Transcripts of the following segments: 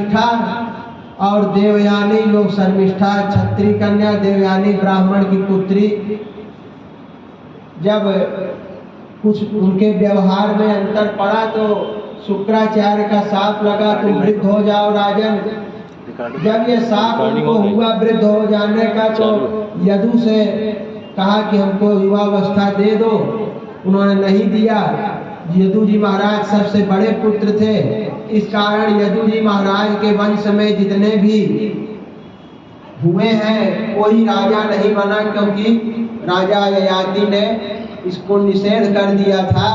शर्मिष्ठा और देवयानी लोग शर्मिष्ठा क्षत्रिय कन्या, देवयानी ब्राह्मण की पुत्री। जब कुछ उनके व्यवहार में अंतर पड़ा तो शुक्राचार्य का शाप लगा, तुम वृद्ध हो जाओ राजन। जब ये शाप उनको हुआ वृद्ध हो जाने का, तो यदु से कहा कि हमको युवावस्था दे दो, उन्होंने नहीं दिया। यदु जी महाराज सबसे बड़े पुत्र थे, इस कारण यदु जी महाराज के वंश में जितने भी हुए हैं कोई राजा नहीं बना, क्योंकि राजा ययाति ने इसको निषेध कर दिया था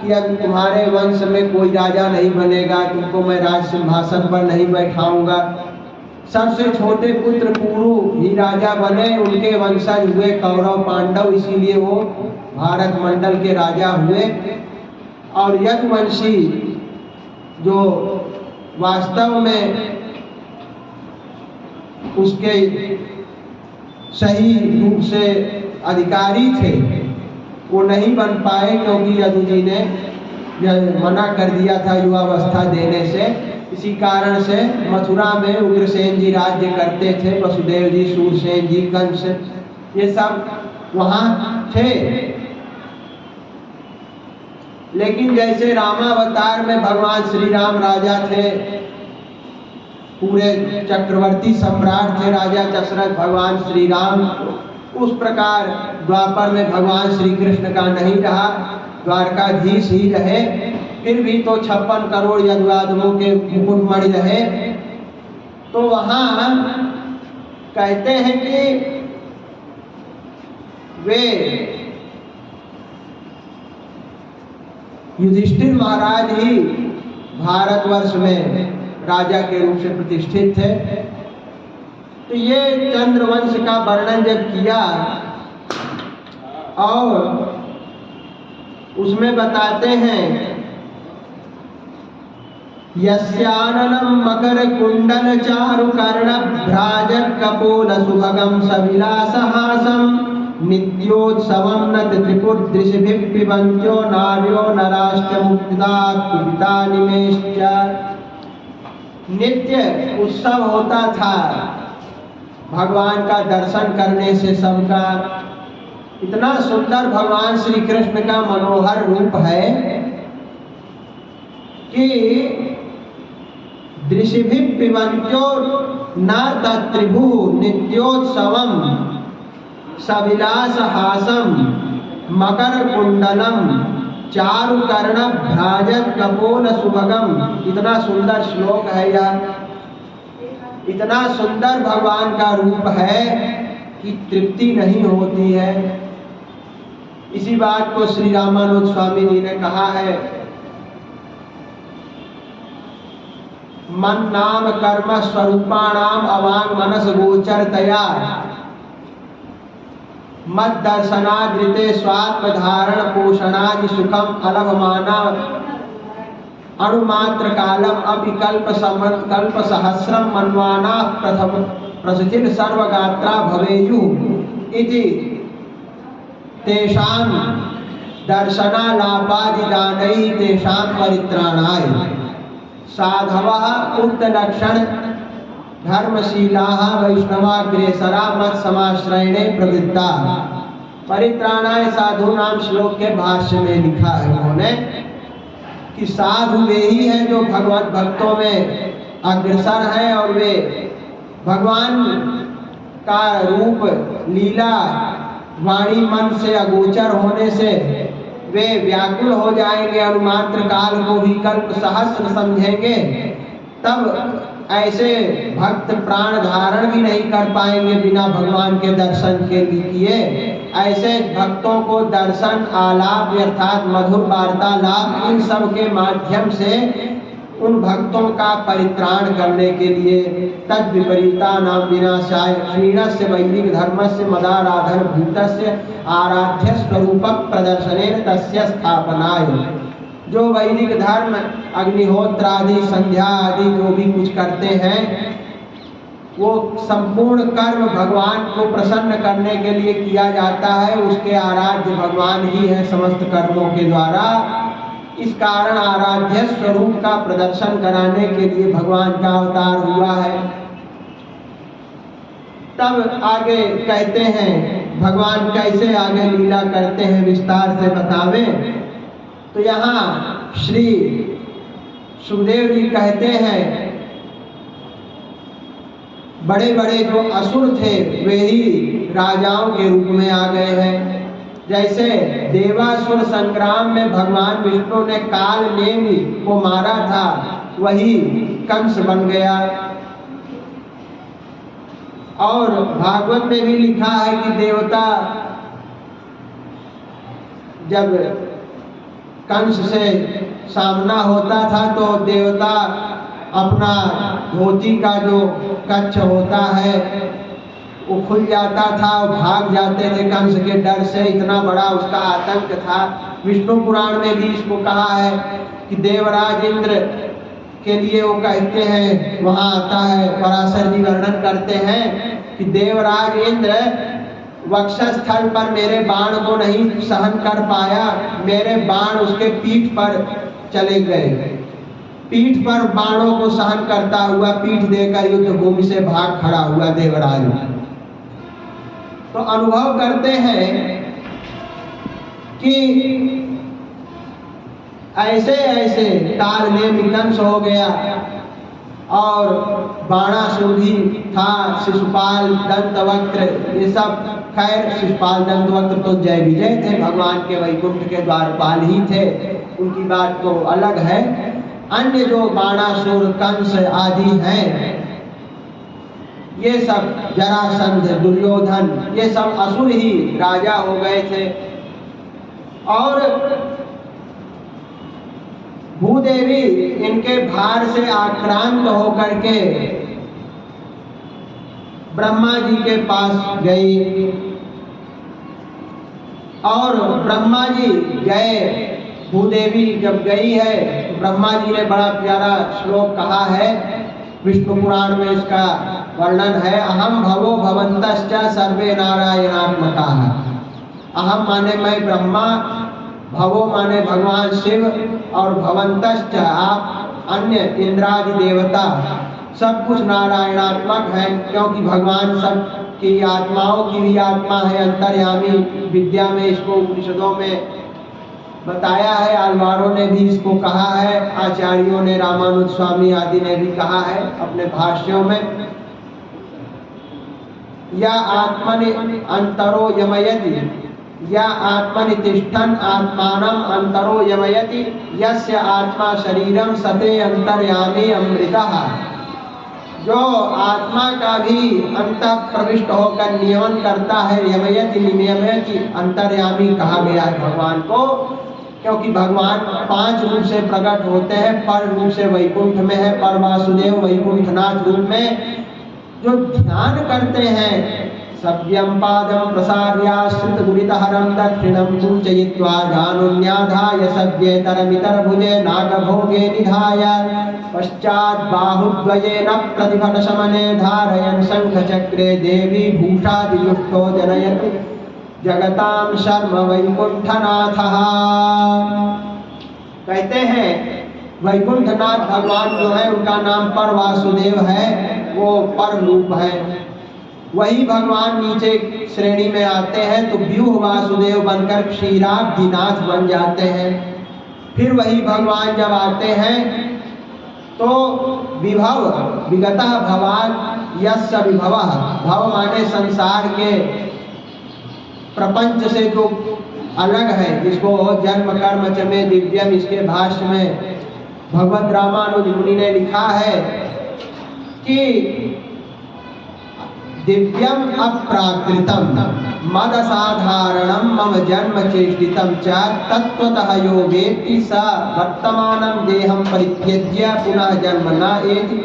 कि अब तुम्हारे वंश में कोई राजा नहीं बनेगा, तुमको मैं राज सिंहासन पर नहीं बैठाऊंगा। सबसे छोटे पुत्र कुरु ही राजा बने, उनके वंशज हुए कौरव पांडव, इसीलिए वो भारत मंडल के राजा हुए। और यदुवंशी जो वास्तव में उसके सही रूप से अधिकारी थे, वो नहीं बन पाए, क्योंकि यदु जी ने मना कर दिया था युवावस्था देने से। इसी कारण से मथुरा में उग्रसेन जी राज्य करते थे, वसुदेव जी, सूरसेन जी, कंस, ये सब वहाँ थे। लेकिन जैसे रामावतार में भगवान श्री राम राजा थे, पूरे चक्रवर्ती सम्राट थे राजा दशरथ भगवान श्री राम, उस प्रकार द्वापर में भगवान श्री कृष्ण का नहीं रहा, द्वारकाधीश ही रहे। फिर भी तो 56 करोड़ यदुआदमों के मुकुटमणि रहे। तो वहां कहते हैं कि वे युधिष्ठिर महाराज ही भारतवर्ष में राजा के रूप से प्रतिष्ठित थे। तो ये चंद्रवंश का वर्णन जब किया और उसमें बताते हैं यस्याननं मकर कुंडल चारु कर्ण भ्राजक कपोल सुभगम सविलासहासम नित्योत्सवं नत त्रिपुर दृशिभिः पिबन्त्यो नार्यो नराश्च मुक्ता कुपिता निमेश्च। नित्य उत्सव होता था भगवान का दर्शन करने से सबका। इतना सुंदर भगवान श्री कृष्ण का मनोहर रूप है कि दृशिभिः पिबन्त्यो न तत्त्रिभु नित्योत्सवम सविलासहासम मकर कुंडलम चारु कर्ण भ्राजक कपोल सुभगम। इतना सुंदर श्लोक है यह, इतना सुंदर भगवान का रूप है कि तृप्ति नहीं होती है। इसी बात को श्री रामानुज स्वामी जी ने कहा है, मन नाम कर्म स्वरूपाणाम अवांग मनस गोचरतया मद दर्शनादृते स्वात्म धारण पोषणादि सुखम अलभमाना अणुमात्र कालम अभिकल्प कल्प सहस्रम मन्वाना प्रथम प्रसिद्ध सर्वगात्रा भवेयु इति तेषां दर्शनालापादिदानै तेषां परित्राणाय साधवः उक्त लक्षण धर्मशीलाः वैष्णवाग्रेसरा मत समाश्रयणे प्रवृत्ता। परित्राणाय साधूनाम श्लोक के भाष्य में लिखा है उन्होंने कि साधु वे ही हैं जो भगवत भक्तों में अग्रसर हैं और वे भगवान का रूप लीला वाणी मन से अगोचर होने से वे व्याकुल हो जाएंगे, अनुमात्र काल को भी कल्प सहस्र समझेंगे। तब ऐसे भक्त प्राण धारण भी नहीं कर पाएंगे बिना भगवान के दर्शन के लिए। ऐसे भक्तों को दर्शन, आलाप अर्थात मधुर वार्तालाप, इन सब के माध्यम से उन भक्तों का परित्राण करने के लिए तद विपरीता नाम विनाशाय क्षीणस्य वैदिक धर्मस्य मदाराधन भूतस्य आराध्य स्वरूप प्रदर्शनेन तस्य स्थापनाय। जो वैदिक धर्म अग्निहोत्र आदि संध्या आदि जो भी कुछ करते हैं वो संपूर्ण कर्म भगवान को प्रसन्न करने के लिए किया जाता है। उसके आराध्य भगवान ही है समस्त कर्मों के द्वारा। इस कारण आराध्य स्वरूप का प्रदर्शन कराने के लिए भगवान का अवतार हुआ है। तब आगे कहते हैं भगवान कैसे आगे लीला करते हैं विस्तार से बतावे। तो यहाँ श्री सुखदेव जी कहते हैं बड़े बड़े जो असुर थे वे ही राजाओं के रूप में आ गए हैं। जैसे देवासुर संग्राम में भगवान विष्णु ने काल नेमि को मारा था, वही कंस बन गया। और भागवत में भी लिखा है कि देवता जब कंस से सामना होता था तो देवता अपना धोती का जो कच्छ होता है वो खुल जाता था और भाग जाते थे कंस के डर से, इतना बड़ा उसका आतंक था। विष्णु पुराण में भी इसको कहा है कि देवराज इंद्र के लिए वो कहते हैं, वहाँ आता है पराशर जी वर्णन करते हैं कि देवराज इंद्र वक्षस्थल पर मेरे बाण को नहीं सहन कर पाया, मेरे बाण उसके पीठ पर चले गए, पीठ पर बाणों को सहन करता हुआ पीठ देकर युद्ध भूमि से भाग खड़ा हुआ देवराज। तो अनुभव करते हैं कि ऐसे ऐसे काल में कंस हो गया और बाणासुर भी था, शिशुपाल दंतवक्त्र, ये सब खैर शिशुपाल दंतवक्त्र तो जय विजय थे, भगवान के वैकुंठ के द्वारपाल ही थे, उनकी बात तो अलग है। अन्य जो बाणासुर कंस आदि हैं ये सब जरासंध दुर्योधन ये सब असुर ही राजा हो गए थे। और भूदेवी इनके भार से आक्रांत होकर के ब्रह्मा जी के पास गई और ब्रह्मा जी गए। भूदेवी जब गई है तो ब्रह्मा जी ने बड़ा प्यारा श्लोक कहा है, विष्णु पुराण में इसका वर्णन है, अहम भवो भवन्तश्च सर्वे नारायणात्मकाः। अहम माने मैं ब्रह्मा, भवो माने भगवान शिव और भवन्तश्च आप अन्य इंद्रादि देवता सब कुछ नारायणात्मक है, क्योंकि भगवान सब की आत्माओं की भी आत्मा है, अंतर्यामी विद्या में इसको उपनिषदों में बताया है, आलवारों ने भी इसको कहा है, आचार्यों ने, रामानुज स्वामी आदि ने भी कहा है अपने भाष्यों में। या आत्मनि अंतरो यमयति या आत्मनि तिष्ठन् आत्मानं अंतरो यमयति यस्य आत्मा शरीरम सते अंतर्यामी अमृतः। जो आत्मा का भी अंतः प्रविष्ट होकर नियमन करता है, यमयति नियमयति अंतर्यामी कहा गया है भगवान को, क्योंकि भगवान 5 रूप से प्रकट होते हैं। पर रूप से वैकुंठ में है, पर वासुदेव वैकुंठनाथ रूप में जो ध्यान करते हैं, सव्यम पादम प्रसार्याश्रित दुरितहरम दक्षिणम पूजयित्वा जानुन्याधाय सव्येतरमितर भुजे नागभोगे निधाय पश्चात् बाहुद्वयेन प्रतिभट शमने धारयन् शंखचक्रे देवी भूषादियुक्तो जनयति जगताम शर्म वैकुंठनाथः। कहते हैं वैकुंठनाथ भगवान जो है उनका नाम पर वासुदेव है, वो पर रूप है। वही भगवान नीचे श्रेणी में आते हैं तो व्यूह वासुदेव बनकर क्षीराब्धिनाथ बन जाते हैं। फिर वही भगवान जब आते हैं तो विभव विगतः भवान यस्य विभवः, भव माने संसार के प्रपंच से जो अलग है, जिसको जन्म कर्म च में दिव्यम, इसके भाष्य में भगवत रामानुज मुनि ने लिखा है कि दिव्यम अप्राकृतम मद साधारणम मम जन्म चेष्टितम च तत्वतः योगेति स वर्तमानं देहं परित्यज्य पुनः जन्म न एति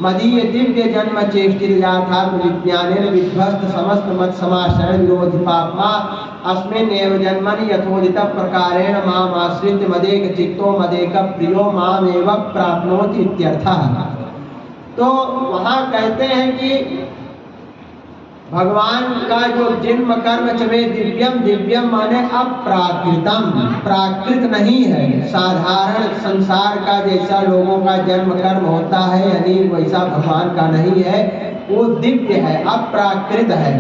मदीय दिव्य जन्म चेष्टित याथात्म विज्ञानेन विध्वस्त समस्त मत समाश्रय विरोधी पापमा अस्मिन् एव जन्मनि यथोदित प्रकारेण माम आश्रित्य मदेक चित्तो मदेक प्रियो माम एव प्राप्नोति इत्यर्थः। तो वहाँ कहते हैं कि भगवान का जो जन्म कर्म चमे दिव्यम, दिव्यम माने अप्राकृतम, प्राकृत नहीं है। साधारण संसार का जैसा लोगों का जन्म कर्म होता है यानी वैसा भगवान का नहीं है, वो दिव्य है, अप्राकृत है।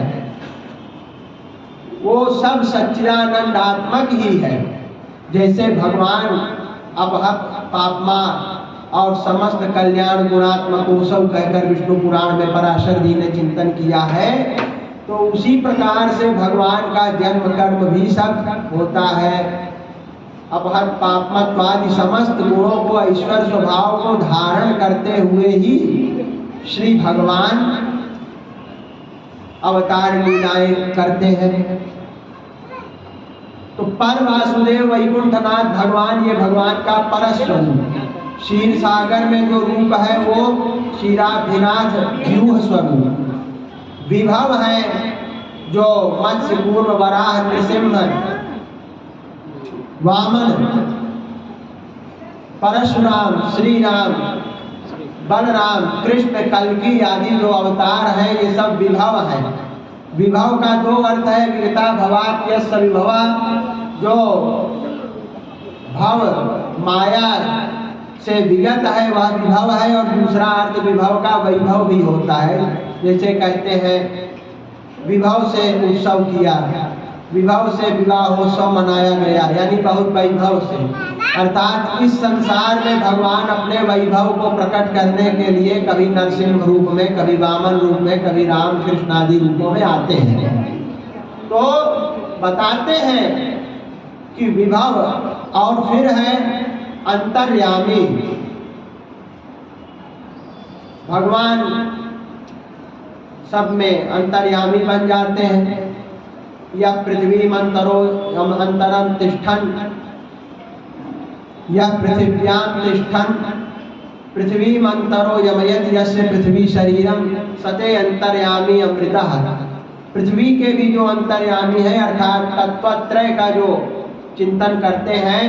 वो सब सच्चिदानंदात्मक ही है। जैसे भगवान अपहत पापमा और समस्त कल्याण गुणात्मक सब कहकर विष्णु पुराण में पराशर जी ने चिंतन किया है, तो उसी प्रकार से भगवान का जन्म कर्म भी सब होता है। अपहत पापमत्वादि समस्त गुणों को, ईश्वर स्वभाव को धारण करते हुए ही श्री भगवान अवतार लीलाएं करते हैं। तो पर वासुदेव वैकुंठनाथ भगवान, ये भगवान का परस्वरूप। क्षीर सागर में जो रूप है वो क्षीराभिनाथ व्यूह स्वरूप। विभव है जो मत्स्य पूर्व वराह नृसिंह वामन परशुराम श्री राम बलराम कृष्ण कल्कि आदि जो अवतार हैं ये सब विभव है। विभव का दो अर्थ है, विगता भवात् यस्य विभवा, जो भव माया से विगत है वह विभव है, और दूसरा अर्थ विभव का वैभव भी होता है। जैसे कहते हैं विभव से उत्सव किया, विभव से विवाहोत्सव मनाया गया, यानी बहुत वैभव से। अर्थात इस संसार में भगवान अपने वैभव को प्रकट करने के लिए कभी नरसिंह रूप में, कभी वामन रूप में, कभी राम कृष्ण आदि रूपों में आते हैं। तो बताते हैं कि विभव, और फिर है अंतर्यामी। भगवान सब में अंतर्यामी बन जाते हैं। यह पृथ्वी मंतरो अंतरम तिष्ठन, यह पृथिव्याम तिष्ठन, पृथ्वी मंतरो यमयत यस्य पृथ्वी शरीरम सते अंतर्यामी अमृतः। पृथ्वी के भी जो अंतर्यामी है, अर्थात तत्वत्रय का जो चिंतन करते हैं,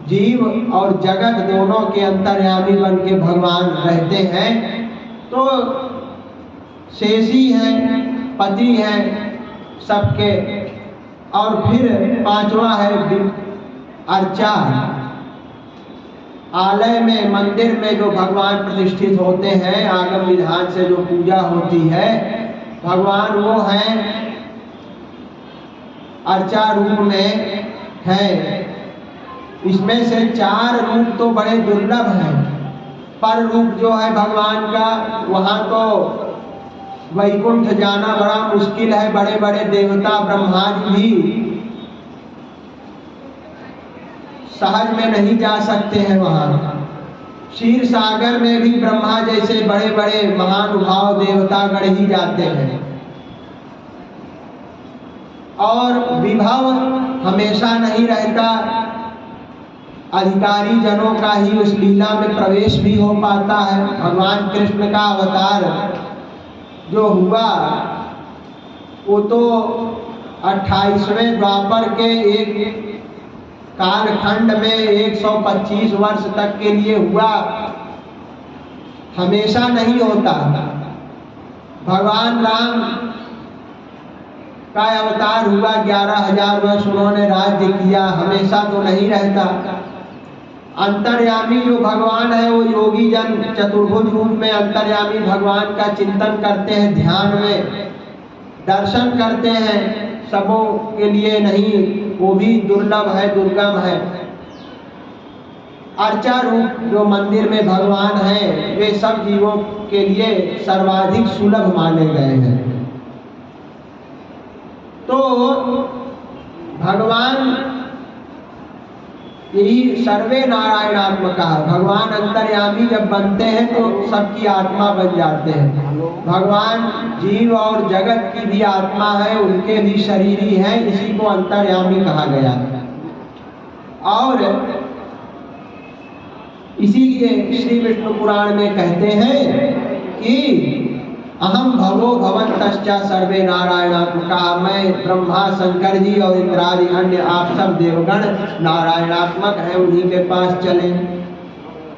जीव और जगत दोनों के अंतर्यामी बन के भगवान रहते हैं। तो शेषी हैं, पति हैं सबके। और फिर पांचवा है अर्चा। आलय में, मंदिर में जो भगवान प्रतिष्ठित होते हैं, आगम विधान से जो पूजा होती है, भगवान वो हैं अर्चा रूप में है। इसमें से 4 रूप तो बड़े दुर्लभ हैं। पर रूप जो है भगवान का, वहाँ तो वैकुंठ जाना बड़ा मुश्किल है। बड़े बड़े देवता ब्रह्मा जी भी सहज में नहीं जा सकते हैं वहाँ। क्षीर सागर में भी ब्रह्मा जैसे बड़े बड़े महानुभाव देवता गण ही जाते हैं। और विभव हमेशा नहीं रहता, अधिकारी जनों का ही उस लीला में प्रवेश भी हो पाता है। भगवान कृष्ण का अवतार जो हुआ वो तो 28वें द्वापर के एक कालखंड में 125 वर्ष तक के लिए हुआ, हमेशा नहीं होता। भगवान राम का अवतार हुआ, 11,000 वर्ष उन्होंने राज्य किया, हमेशा तो नहीं रहता। अंतर्यामी जो भगवान है वो योगी जन चतुर्भुज रूप में अंतर्यामी भगवान का चिंतन करते हैं, ध्यान में दर्शन करते हैं। सबों के लिए नहीं, वो भी दुर्लभ है, दुर्गम है। अर्चा रूप जो मंदिर में भगवान हैं, वे सब जीवों के लिए सर्वाधिक सुलभ माने गए हैं। तो भगवान यही सर्वे नारायणात्मक है। भगवान अंतर्यामी जब बनते हैं तो सबकी आत्मा बन जाते हैं। भगवान जीव और जगत की भी आत्मा है, उनके भी शरीरी हैं, इसी को अंतर्यामी कहा गया है। और इसीलिए श्री विष्णु पुराण में कहते हैं कि अहम भवो भवन्तश्च सर्वे नारायणात्मका। मैं ब्रह्मा शंकर जी और इंद्रादि अन्य आप सब देवगण नारायणात्मक हैं, उन्हीं के पास चले।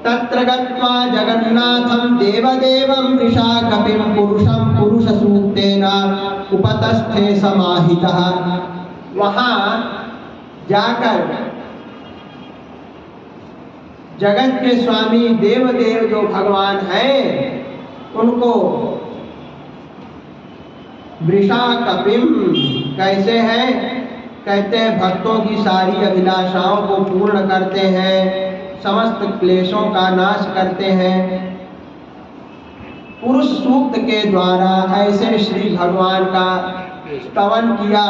तत्र गत्वा जगन्नाथं देवदेवं वृषाकपिं पुरुषं पुरुषसूक्तेन उपतस्थे समाहितः। वहाँ जाकर जगत के स्वामी देवदेव जो भगवान हैं उनको वृषाकपिम कैसे हैं? कहते हैं भक्तों की सारी अभिलाषाओं को पूर्ण करते हैं, समस्त क्लेशों का नाश करते हैं। पुरुष सूक्त के द्वारा ऐसे श्री भगवान का स्तवन किया।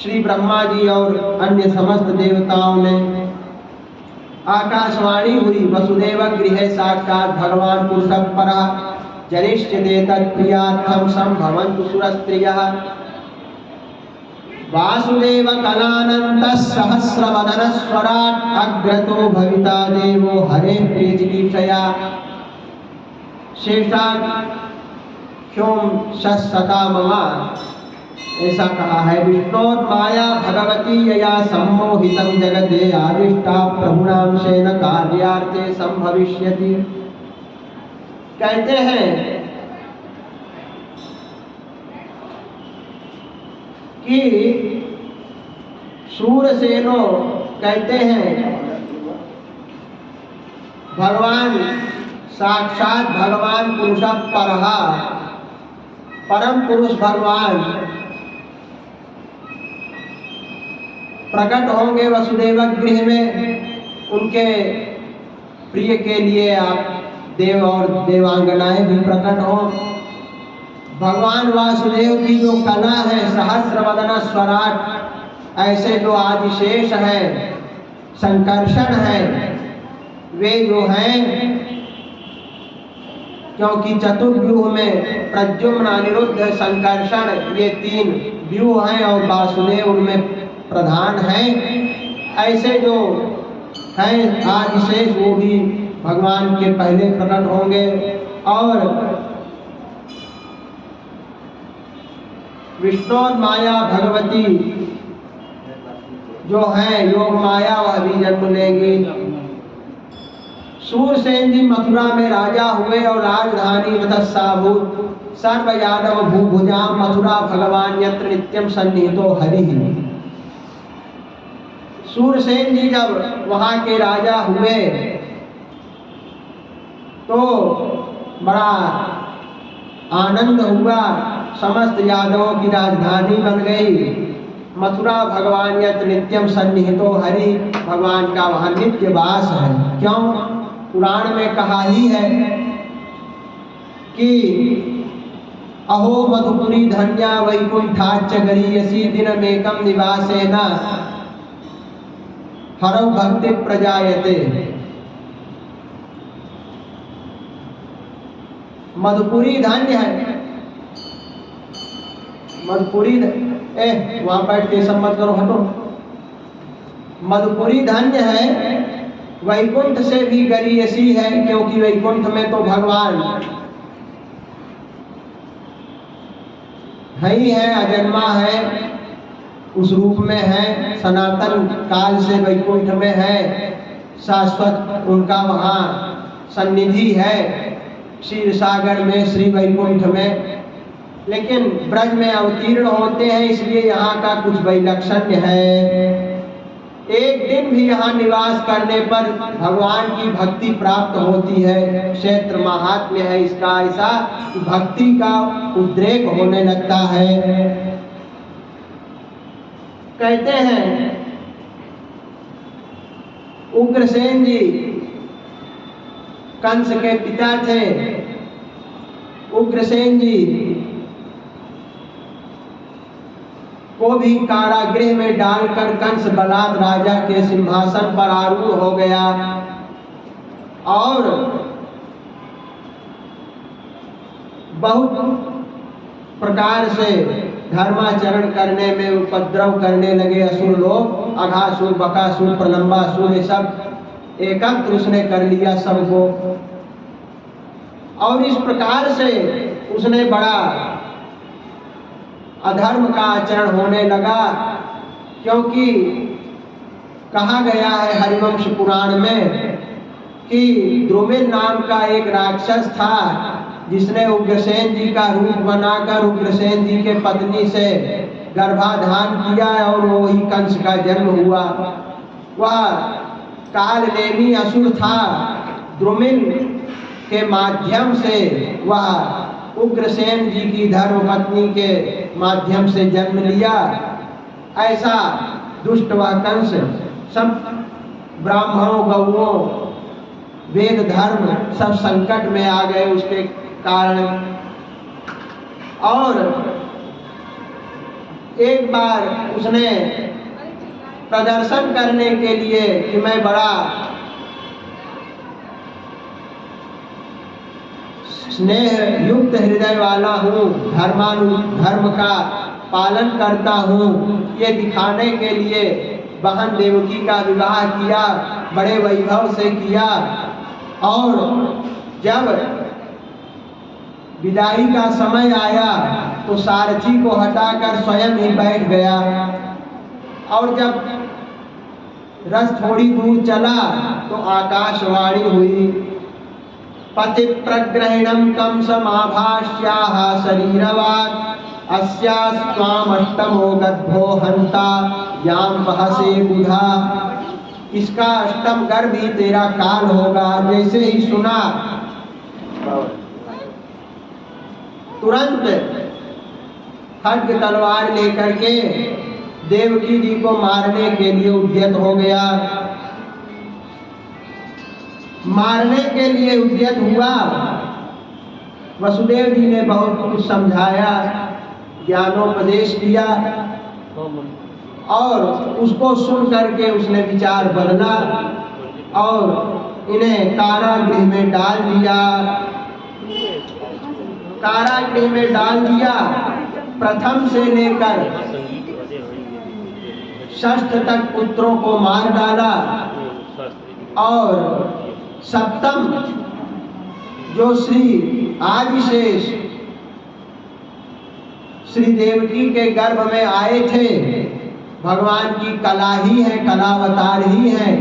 श्री ब्रह्मा जी और अन्य समस्त देवताओं ने आकाशवाणी हुई, वसुदेव गृहे साक्षात् भगवान पुरुषः परः जनिष्यते तत्प्रियार्थं संभवन्तु सुरस्त्रियः। वासुदेव कलानन्तः सहस्रवदनः स्वराट् अग्रतो भविता देवो हरेः प्रियचिकीर्षया। शेषात् ह्यों शस्सता मम, ऐसा कहा है। विष्णोर्माया भगवती यया सम्मोहितं जगते आदिष्टा प्रभुनांशेन कार्यार्थे संभविष्यति। कहते हैं कि शूरसेनो कहते हैं भगवान साक्षात भगवान पुरुषः परः, परम पुरुष भगवान प्रकट होंगे वसुदेव गृह में। उनके प्रिय के लिए आप देव और देवांगनाएं भी प्रकट हो। भगवान वासुदेव की जो कला है सहस्रवदन स्वराट, ऐसे जो आदिशेष है संकर्षण है, वे जो हैं क्योंकि चतुर्व्यूह में प्रद्युम्न अनिरुद्ध संकर्षण ये 3 व्यूह हैं और वासुदेव उनमें प्रधान हैं। ऐसे जो हैं आदिशेष वो भी भगवान के पहले प्रकट होंगे। और विष्णु माया भगवती जो है योग माया वह भी जन्म लेंगी। सूरसेन जी मथुरा में राजा हुए और राजधानी वत्साभूत सर्व यादव भूभुजाम मथुरा भगवान यत्र नित्यम सन्निहितो हरि। सूरसेन जी जब वहाँ के राजा हुए तो बड़ा आनंद हुआ, समस्त यादवों की राजधानी बन गई मथुरा। भगवान यत्र नित्यम सन्निहितो हरि, भगवान का वहाँ नित्य वास है। क्यों? पुराण में कहा ही है कि अहो मधुपुरी धन्या वैकुंठाच्च गरीयसी दिनमेकं निवासेन हरौ भक्ति प्रजायते। मधुपुरी धन्य है, मधुपुरी वहां बैठ के सब मत करो, हटो। मधुपुरी धन्य है, वैकुंठ से भी गरीयसी है, क्योंकि वैकुंठ में तो भगवान है ही है, अजन्मा है, उस रूप में है, सनातन काल से वैकुंठ में है, शाश्वत उनका वहाँ सन्निधि है क्षीर सागर में, श्री वैकुंठ में। लेकिन ब्रज में अवतीर्ण होते हैं, इसलिए यहाँ का कुछ वैलक्षण्य है। एक दिन भी यहाँ निवास करने पर भगवान की भक्ति प्राप्त होती है। क्षेत्र महात्म्य है इसका ऐसा कि भक्ति का उद्रेक होने लगता है। कहते हैं उग्रसेन जी कंस के पिता थे। उग्रसेन जी को भी कारागृह में डालकर कंस बलात् राजा के सिंहासन पर आरूढ़ हो गया और बहुत प्रकार से धर्माचरण करने में उपद्रव करने लगे असुर लोग। अघासुर, बकासुर, प्रलंबासुर, ये सब एकत्र उसने कर लिया सबको। और इस प्रकार से उसने बड़ा अधर्म का आचरण होने लगा, क्योंकि कहा गया है हरिवंश पुराण में कि द्रुमिल नाम का एक राक्षस था जिसने उग्रसेन जी का रूप बनाकर उग्रसेन जी के पत्नी से गर्भाधान किया और वही कंस का जन्म हुआ। वह कालनेमी असुर था। द्रुमिल के माध्यम से वह उग्रसेन जी की धर्मपत्नी के माध्यम से जन्म लिया। ऐसा दुष्ट वह कंस सब ब्राह्मणों गौओं वेद धर्म सब संकट में आ गए उसके कारण। और एक बार उसने प्रदर्शन करने के लिए कि मैं बड़ा स्नेह युक्त हृदय वाला हूँ, धर्म का पालन करता हूँ, ये दिखाने के लिए बहन देवकी का विवाह किया, बड़े वैभव से किया। और जब विदाई का समय आया तो सारथी को हटाकर स्वयं ही बैठ गया। और जब रथ थोड़ी दूर चला तो आकाशवाणी हुई, पति प्रग्रहणम कम समाभाष्याः शरीरवाद अस्यास्त्वामष्टमो गद्भो हंता याम बहसे बुधा। इसका अष्टम गर्भ ही तेरा काल होगा। जैसे ही सुना तुरंत खड्ग तलवार लेकर के देवकी जी को मारने के लिए उद्यत हो गया। मारने के लिए उद्यत हुआ। वसुदेव जी ने बहुत कुछ समझाया, ज्ञानोपदेश दिया और उसको सुन करके उसने विचार बदला और इन्हें कारागृह में डाल दिया। कारागृह में डाल दिया। प्रथम से लेकर षष्ठ तक पुत्रों को मार डाला और सप्तम जो श्री आदिशेष श्री देवकी के गर्भ में आए थे, भगवान की कला ही है, कलावतार ही है।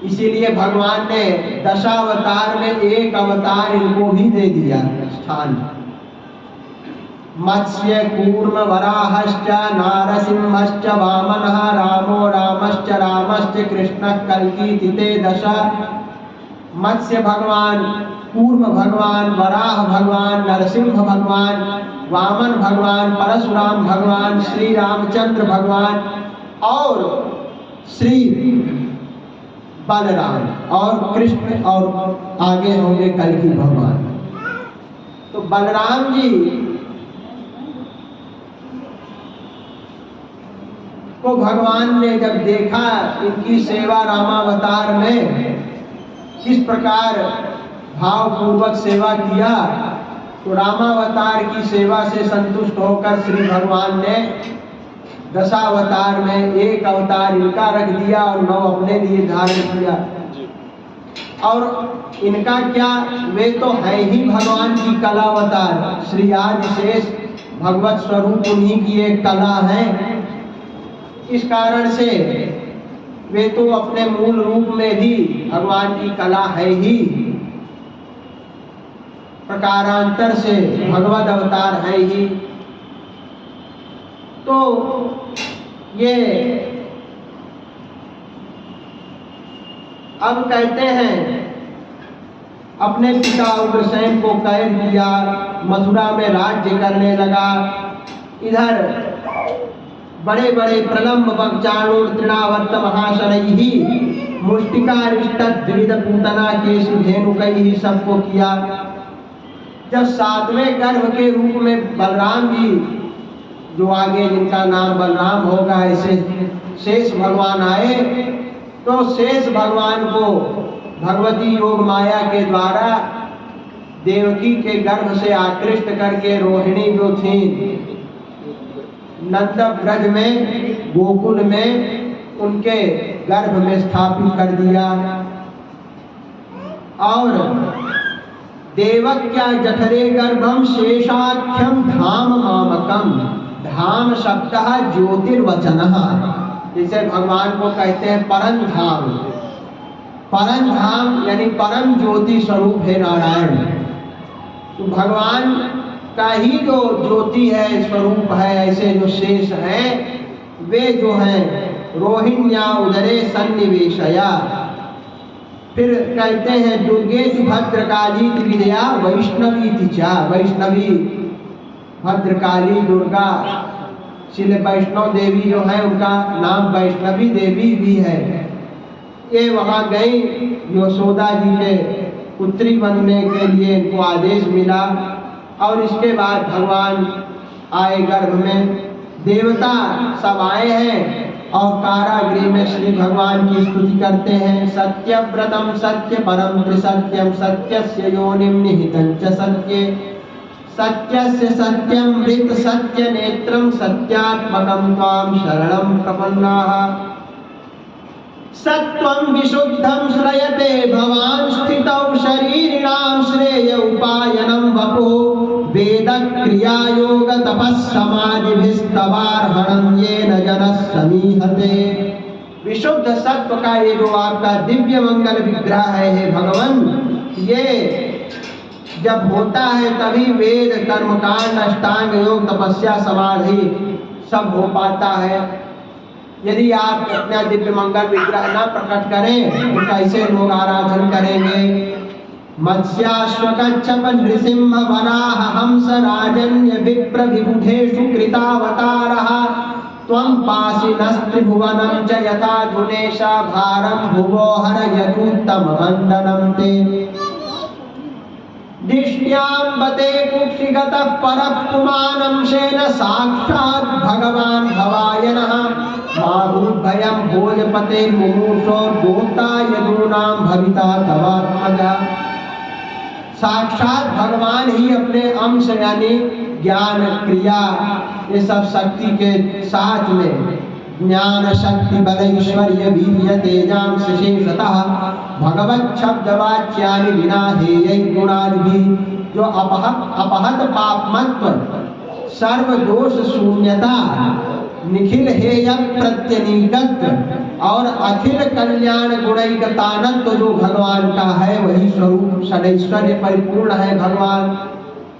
इसीलिए भगवान ने दशावतार में एक अवतार इनको भी दे दिया स्थान। मत्स्य कूर्म वराहश्च नारसिंहश्च वामनः रामो रामश्च रामश्च कृष्णः कल्की ते दश। मत्स्य भगवान, कूर्म भगवान, वराह भगवान, नरसिंह भगवान, वामन भगवान, परशुराम भगवान, श्री रामचंद्र भगवान और श्री बलराम और कृष्ण और आगे होंगे कल्की भगवान। तो बलराम जी को भगवान ने जब देखा इनकी सेवा रामावतार में किस प्रकार भावपूर्वक सेवा किया, तो रामावतार की सेवा से संतुष्ट होकर श्री भगवान ने दशावतार में एक अवतार इनका रख दिया और 9 अपने लिए धारण किया। और इनका क्या, वे तो है ही भगवान की कलावतार। श्री आदिशेष भगवत स्वरूप उन्हीं की एक कला है। इस कारण से वे तो अपने मूल रूप में भी भगवान की कला है ही, प्रकारांतर से भगवत अवतार है ही। तो ये अब कहते हैं अपने पिता उग्रसेन को कैद किया, मथुरा में राज्य करने लगा। इधर बड़े बड़े प्रलंब वक्चाणुर तृणावर्त महाशनैः मुष्टिकारिष्टद्विविध पूतना केशि धेनुकैः सबको किया। जब 7वें गर्भ के रूप में बलराम जी, जो आगे जिनका नाम बलराम होगा, ऐसे शेष भगवान आए, तो शेष भगवान को भगवती योग माया के द्वारा देवकी के गर्भ से आकृष्ट करके रोहिणी जो थी नंद ब्रज में गोकुल में उनके गर्भ में स्थापित कर दिया। और देवक्या जठरे गर्भम शेषाख्यम धाम मामकम। धाम शब्दः ज्योतिर्वचनः। जिसे भगवान को कहते हैं परम धाम। परम धाम यानी परम ज्योति स्वरूप है नारायण। तो भगवान का ही जो ज्योति है, स्वरूप है, ऐसे जो शेष हैं वे जो हैं रोहिण्या उदरे सन्निवेशया। फिर कहते हैं दुर्गेश भद्रकाली विद्या वैष्णवी तिचा। वैष्णवी भद्रकाली दुर्गा श्री वैष्णव देवी जो है उनका नाम वैष्णवी देवी भी है। ये वहाँ गई यशोदा जी के पुत्री बनने के लिए इनको आदेश मिला और इसके बाद भगवान आए गर्भ में। देवता सब आए हैं और कारागृह में श्री भगवान की स्तुति करते हैं। सत्यव्रतम सत्य परम त्रिसत्यम सत्यस्य योनिम निहितं च सत्ये सत्यस्य सत्यम मृत सत्य नेत्रम सत्यात्मकं त्वां शरणं प्रपन्नाः। सत्वं विशुद्धं श्रयते भवान् स्थितौ शरीरिणां श्रेय उपायनं वपुः वेद क्रिया योग तपस्समाधिभिस्तवार्हणं येन जनः समीहते। विशुद्ध सत्व का ये जो आपका दिव्य मंगल विग्रह है हे भगवान, ये जब होता है तभी वेद कर्मकांड अष्टांग योग तपस्या समाधि सब हो पाता है। यदि आप अपना दिव्य मंगल विग्रह न प्रकट करें तो कैसे लोग आराधन करेंगे। मत्स्याश्वकच्छप नृसिंह वराह हंस राजन्य विप्र विबुधेषु कृतावतारः त्वं पाशिनस्त्रिभुवनं च यथा धुनेशा भारं भुवो हरयतुत्तमवन्दनं ते। दिष्ट्याम्बते कुक्षिगतः परः पुमानंशेन साक्षात् भगवान् भवायनः माभूद्भयं भोजपते मुमूर्षो दोता यदूनां भविता तवात्मजः। साक्षात भगवान ही अपने अंश यानी ज्ञान क्रिया ये सब शक्ति के साथ में ज्ञान शक्ति बल ऐश्वर्य वीर्य तेजांश शेषतः भगवत शब्द वाच्यानि विना हेय गुणादि जो अपहत पापमत्व सर्व दोष शून्यता निखिल हेय प्रत्यनीकत्व और अखिल कल्याण गुणैकतानत्व जो भगवान का है वही स्वरूप षडैश्वर्य परिपूर्ण है भगवान।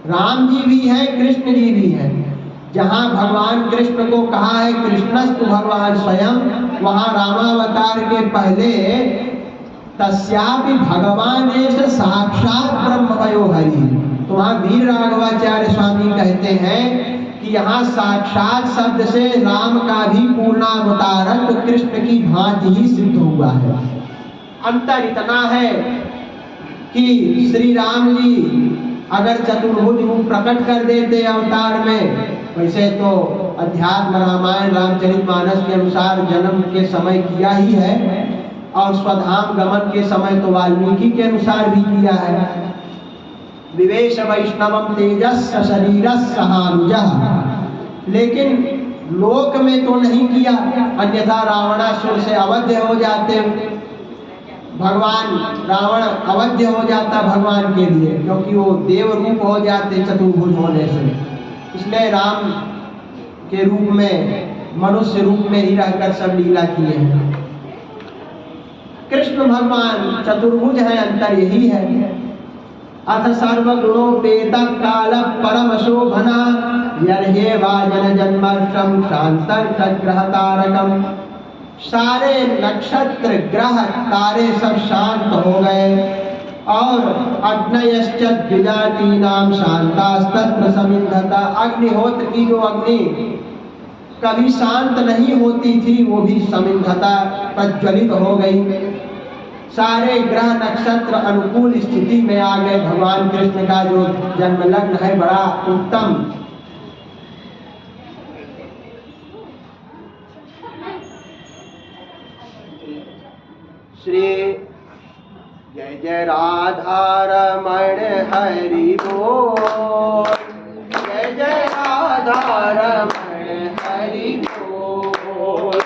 राम जी भी हैं, कृष्ण जी भी हैं। जहाँ भगवान कृष्ण को कहा है कृष्णस्तु भगवान स्वयं, वहाँ रामावतार के पहले तस्यापि भगवान ऐसे साक्षात ब्रह्मवयो हरि। तो वहाँ वीर राघवाचार्य स्वामी कहते हैं कि यहाँ साक्षात शब्द से राम का भी पूर्णावतारत्व तो कृष्ण की भांति ही सिद्ध हुआ है। अंतर इतना है कि श्री राम जी अगर चतुर्भुज रूप प्रकट कर देते अवतार में, वैसे तो अध्यात्म रामायण रामचरितमानस के अनुसार जन्म के समय किया ही है और स्वधाम गमन के समय तो वाल्मीकि के अनुसार भी किया है। विवेश वैष्णवम तेजस्व शरीरस्य हानुजः, लेकिन लोक में तो नहीं किया, अन्यथा रावणासुर से अवध्य हो जाते। भगवान रावण अवध्य हो जाता भगवान के लिए, क्योंकि वो देव रूप हो जाते चतुर्भुज होने से। इसलिए राम के रूप में मनुष्य रूप में ही रहकर सब लीला किए हैं। कृष्ण भगवान चतुर्भुज है, अंतर यही है। अथ सर्वगुणोपेत काल परम शोभना यर्हे वाजन जन्मर्षम शांतर सग्रह तारकम। सारे नक्षत्र ग्रह तारे सब शांत हो गए और अग्नयश्च द्विजातीनां शांतास्तत्र समिद्धता। अग्निहोत्र की जो अग्नि कभी शांत नहीं होती थी वो भी समिद्धता प्रज्वलित हो गई। सारे ग्रह नक्षत्र अनुकूल स्थिति में आ गए। भगवान कृष्ण का जो जन्म लग्न है बड़ा उत्तम। श्री जय जय राधा रमण हरि बोल, जय जय राधा रमण हरि बोल,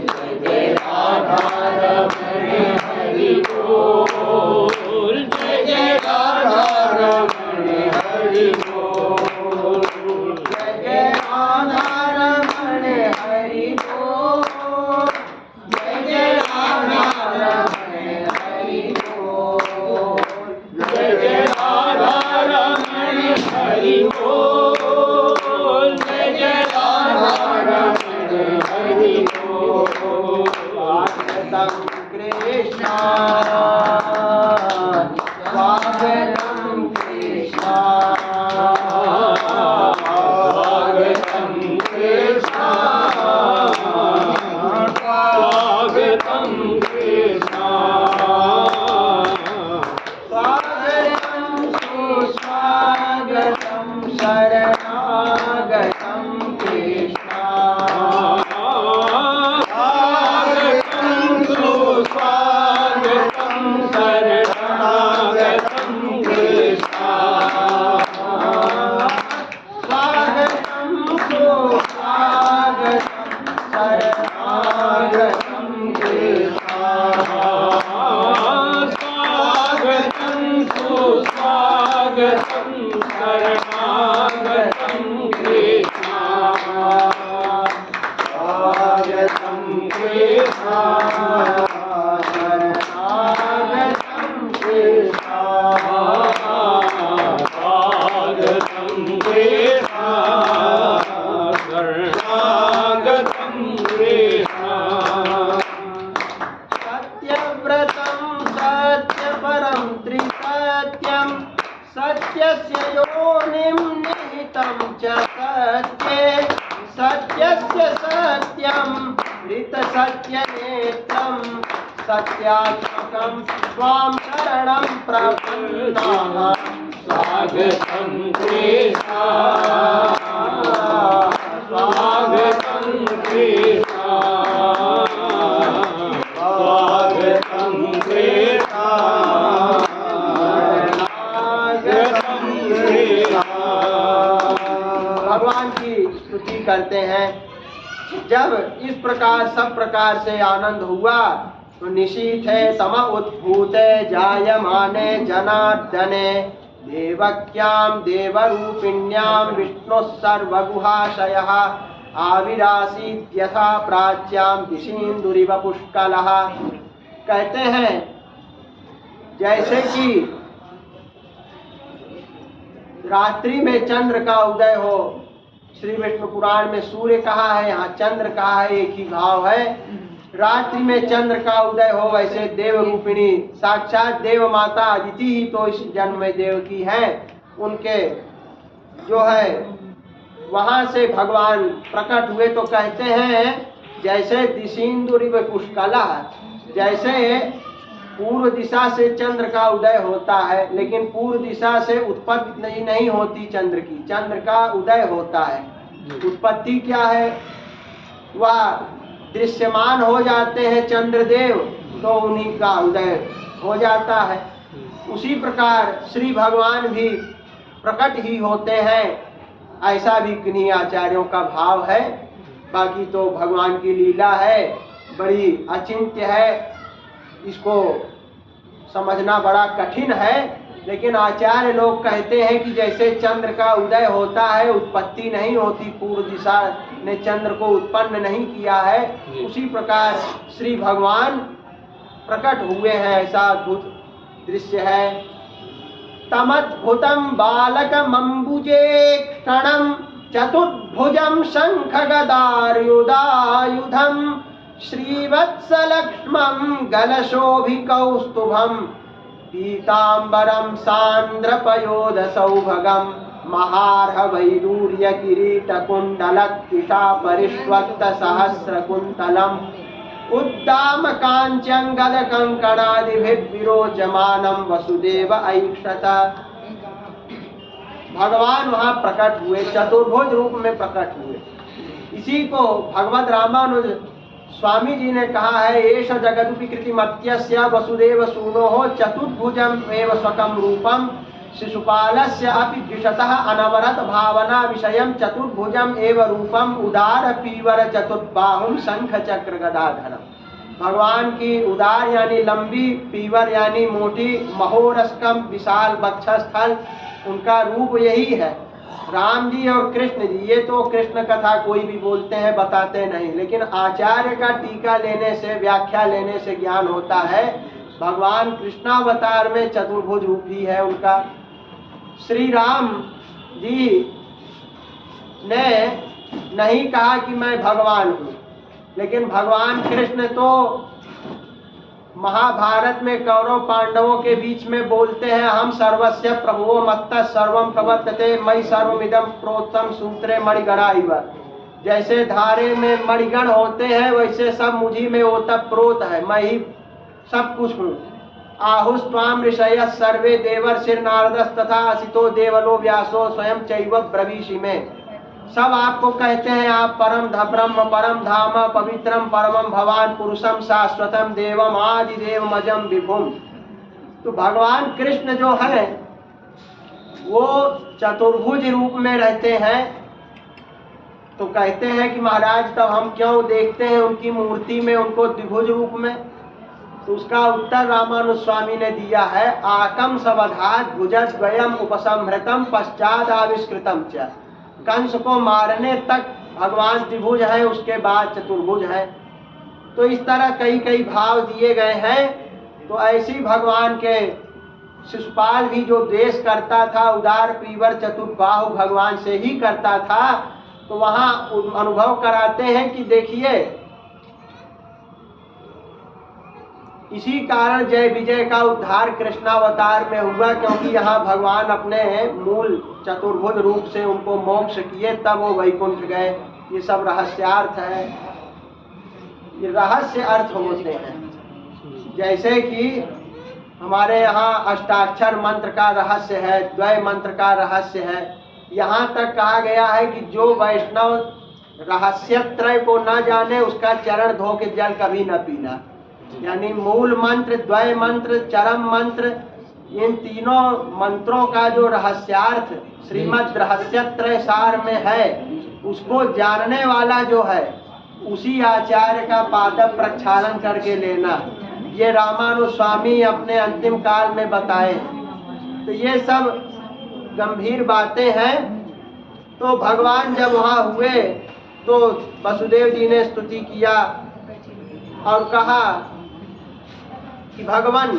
जय जय राधा रमण हरि बोल, जय जय राधा रमण हरि बोल, जय जय राधा रमण हरि बोल, शरणागतं कृष्णा स्वागतं कृष्णा शरणागतं कृष्णा स्वागतं कृष्णा शरणागतं कृष्णा सत्यव्रतं सत्यपरं त्रिसत्यं सत्यस्य योनिं निहितं च सत्ये सत्यस्य सत्यं ऋतसत्यनेत्रं सत्यात्मकं स्वां शरणं प्रपन्नाः स्वागतं कृष्णा स्वागतं कृष्णा स्वागतं कृष्णा स्वागतं कृष्णा। भगवान की स्तुति करते हैं। जब इस प्रकार सब प्रकार से आनंद हुआ तो निशीथे तम उद्भूते जायमाने जनार्दने देवक्यां देवरूपिण्यां विष्णुः सर्वगुहाशयः आविरासीत् यथा प्राच्यां दिशीन्दुरिव पुष्कलः। कहते हैं जैसे कि रात्रि में चंद्र का उदय हो, श्री विष्णु पुराण में सूर्य कहा है, यहाँ चंद्र कहा है, एक ही भाव है। रात्रि में चंद्र का उदय हो वैसे देव रूपिणी साक्षात देव माता अदिति ही तो इस जन्म में देव की है, उनके जो है वहां से भगवान प्रकट हुए। तो कहते हैं जैसे दिशीन्दुरिव पुष्कला, जैसे पूर्व दिशा से चंद्र का उदय होता है, लेकिन पूर्व दिशा से उत्पत्ति नहीं होती चंद्र की, चंद्र का उदय होता है। उत्पत्ति क्या है? वह दृश्यमान हो जाते हैं चंद्रदेव, तो उन्हीं का उदय हो जाता है। उसी प्रकार श्री भगवान भी प्रकट ही होते हैं, ऐसा भी किन्हीं आचार्यों का भाव है। बाकी तो भगवान की लीला है, बड़ी अचिंत्य है, इसको समझना बड़ा कठिन है। लेकिन आचार्य लोग कहते हैं कि जैसे चंद्र का उदय होता है, उत्पत्ति नहीं होती, पूर्व दिशा ने चंद्र को उत्पन्न नहीं किया है, उसी प्रकार श्री भगवान प्रकट हुए हैं, ऐसा अद्भुत दृश्य है। तमद्भुतं बालकमम्बुजे क्षणं चतुर्भुजं शङ्खगदायुधायुधं श्रीवत्सलक्ष्मं गलशोभिकौस्तुभं पीताम्बरं सान्द्रपयोधसौभगं महार्हवैडूर्यकिरीटकुण्डलत्किषा परिष्वक्तसहस्रकुन्तलम् उद्दामकाञ्चङ्गदकङ्कणादिभिर्विरोचमानं वसुदेव ऐक्षत। भगवान वहाँ प्रकट हुए, चतुर्भुज रूप में प्रकट हुए। इसी को भगवत रामानुज स्वामी जी ने कहा है, एष जगदुपकृतिमत्यस्य वसुदेव सूनोः चतुर्भुजम् एव स्वकं रूपं शिशुपालस्य अपि द्विषतः अनवरत भावना विषयं चतुर्भुजम् एव रूपम् उदार पीवर चतुर्बाहुं शंख चक्र गदाधरम्। भगवान की उदार यानी लंबी, पीवर यानी मोटी, महोरस्कम विशाल वक्षस्थल, उनका रूप यही है। राम जी और कृष्ण जी, ये तो कृष्ण कथा कोई भी बोलते हैं, बताते नहीं, लेकिन आचार्य का टीका लेने से, व्याख्या लेने से ज्ञान होता है। भगवान कृष्णावतार में चतुर्भुज रूप ही है उनका। श्री राम जी ने नहीं कहा कि मैं भगवान हूँ, लेकिन भगवान कृष्ण तो महाभारत में कौरव पांडवों के बीच में बोलते हैं, हम सर्वस्य प्रभुओ मत्तः सर्वं प्रवर्तते मयि सर्वमिदं प्रोक्तं सूत्रे मणिगणा इव। जैसे धारे में मणिगण होते हैं, वैसे सब मुझी में ओतप्रोत है, मैं ही सब कुछ हूँ। आहुस्त्वाम ऋषयः सर्वे देवर्षिर् नारदस्तथा असितो देवलो व्यासो स्वयं चैव ब्रवीषि में। सब आपको कहते हैं आप परम ब्रह्म, परम धाम, पवित्रम परमम भवान पुरुषम शाश्वतम देवम आदिदेवमजम विभुम। तो भगवान कृष्ण जो है वो चतुर्भुज रूप में रहते हैं। तो कहते हैं कि महाराज तब हम क्यों देखते हैं उनकी मूर्ति में उनको द्विभुज रूप में? तो उसका उत्तर रामानुज स्वामी ने दिया है, आकम सबधात भुजद्वयम उपसंहृतम पश्चात आविष्कृतम च। कंस को मारने तक भगवान त्रिभुज है, उसके बाद चतुर्भुज है। तो इस तरह कई कई भाव दिए गए हैं। तो ऐसी भगवान के शिशुपाल भी जो द्वेष करता था, उदार पीवर चतुर्बाहु भगवान से ही करता था। तो वहां अनुभव कराते हैं कि देखिए, इसी कारण जय विजय का उद्धार कृष्णावतार में हुआ, क्योंकि यहाँ भगवान अपने मूल चतुर्भुज रूप से उनको मोक्ष किए, तब वो वैकुंठ गए। ये सब रहस्यार्थ है, ये रहस्य अर्थ होते हैं। जैसे कि हमारे यहाँ अष्टाक्षर मंत्र का रहस्य है, द्वय मंत्र का रहस्य है। यहाँ तक कहा गया है कि जो वैष्णव रहस्यत्रय को न जाने, उसका चरण धो के जल कभी न पीना। यानी मूल मंत्र, द्वय मंत्र, चरम मंत्र, इन तीनों मंत्रों का जो रहस्यार्थ श्रीमद् रहस्यत्रय सार में है, उसको जानने वाला जो है, उसी आचार्य का पाद प्रक्षालन करके लेना। ये रामानुज स्वामी अपने अंतिम काल में बताए। तो ये सब गंभीर बातें हैं। तो भगवान जब वहाँ हुए तो वसुदेव जी ने स्तुति किया और कहा कि भगवान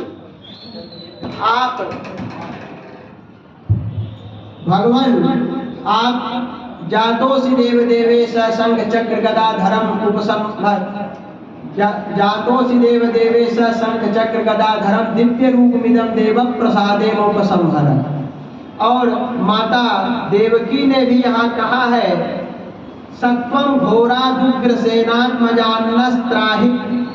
आप जातोसि देव देवेश शंख चक्र गदाधरम उपसंहर, जातोसि देव देवेश शंख चक्र गदाधरम दिव्य रूपमिदं देव प्रसादेन उपसंहर। और माता देवकी ने भी यहाँ कहा है, सत्वं घोरा दुग्र सेनात्मजान्नस्त्राहि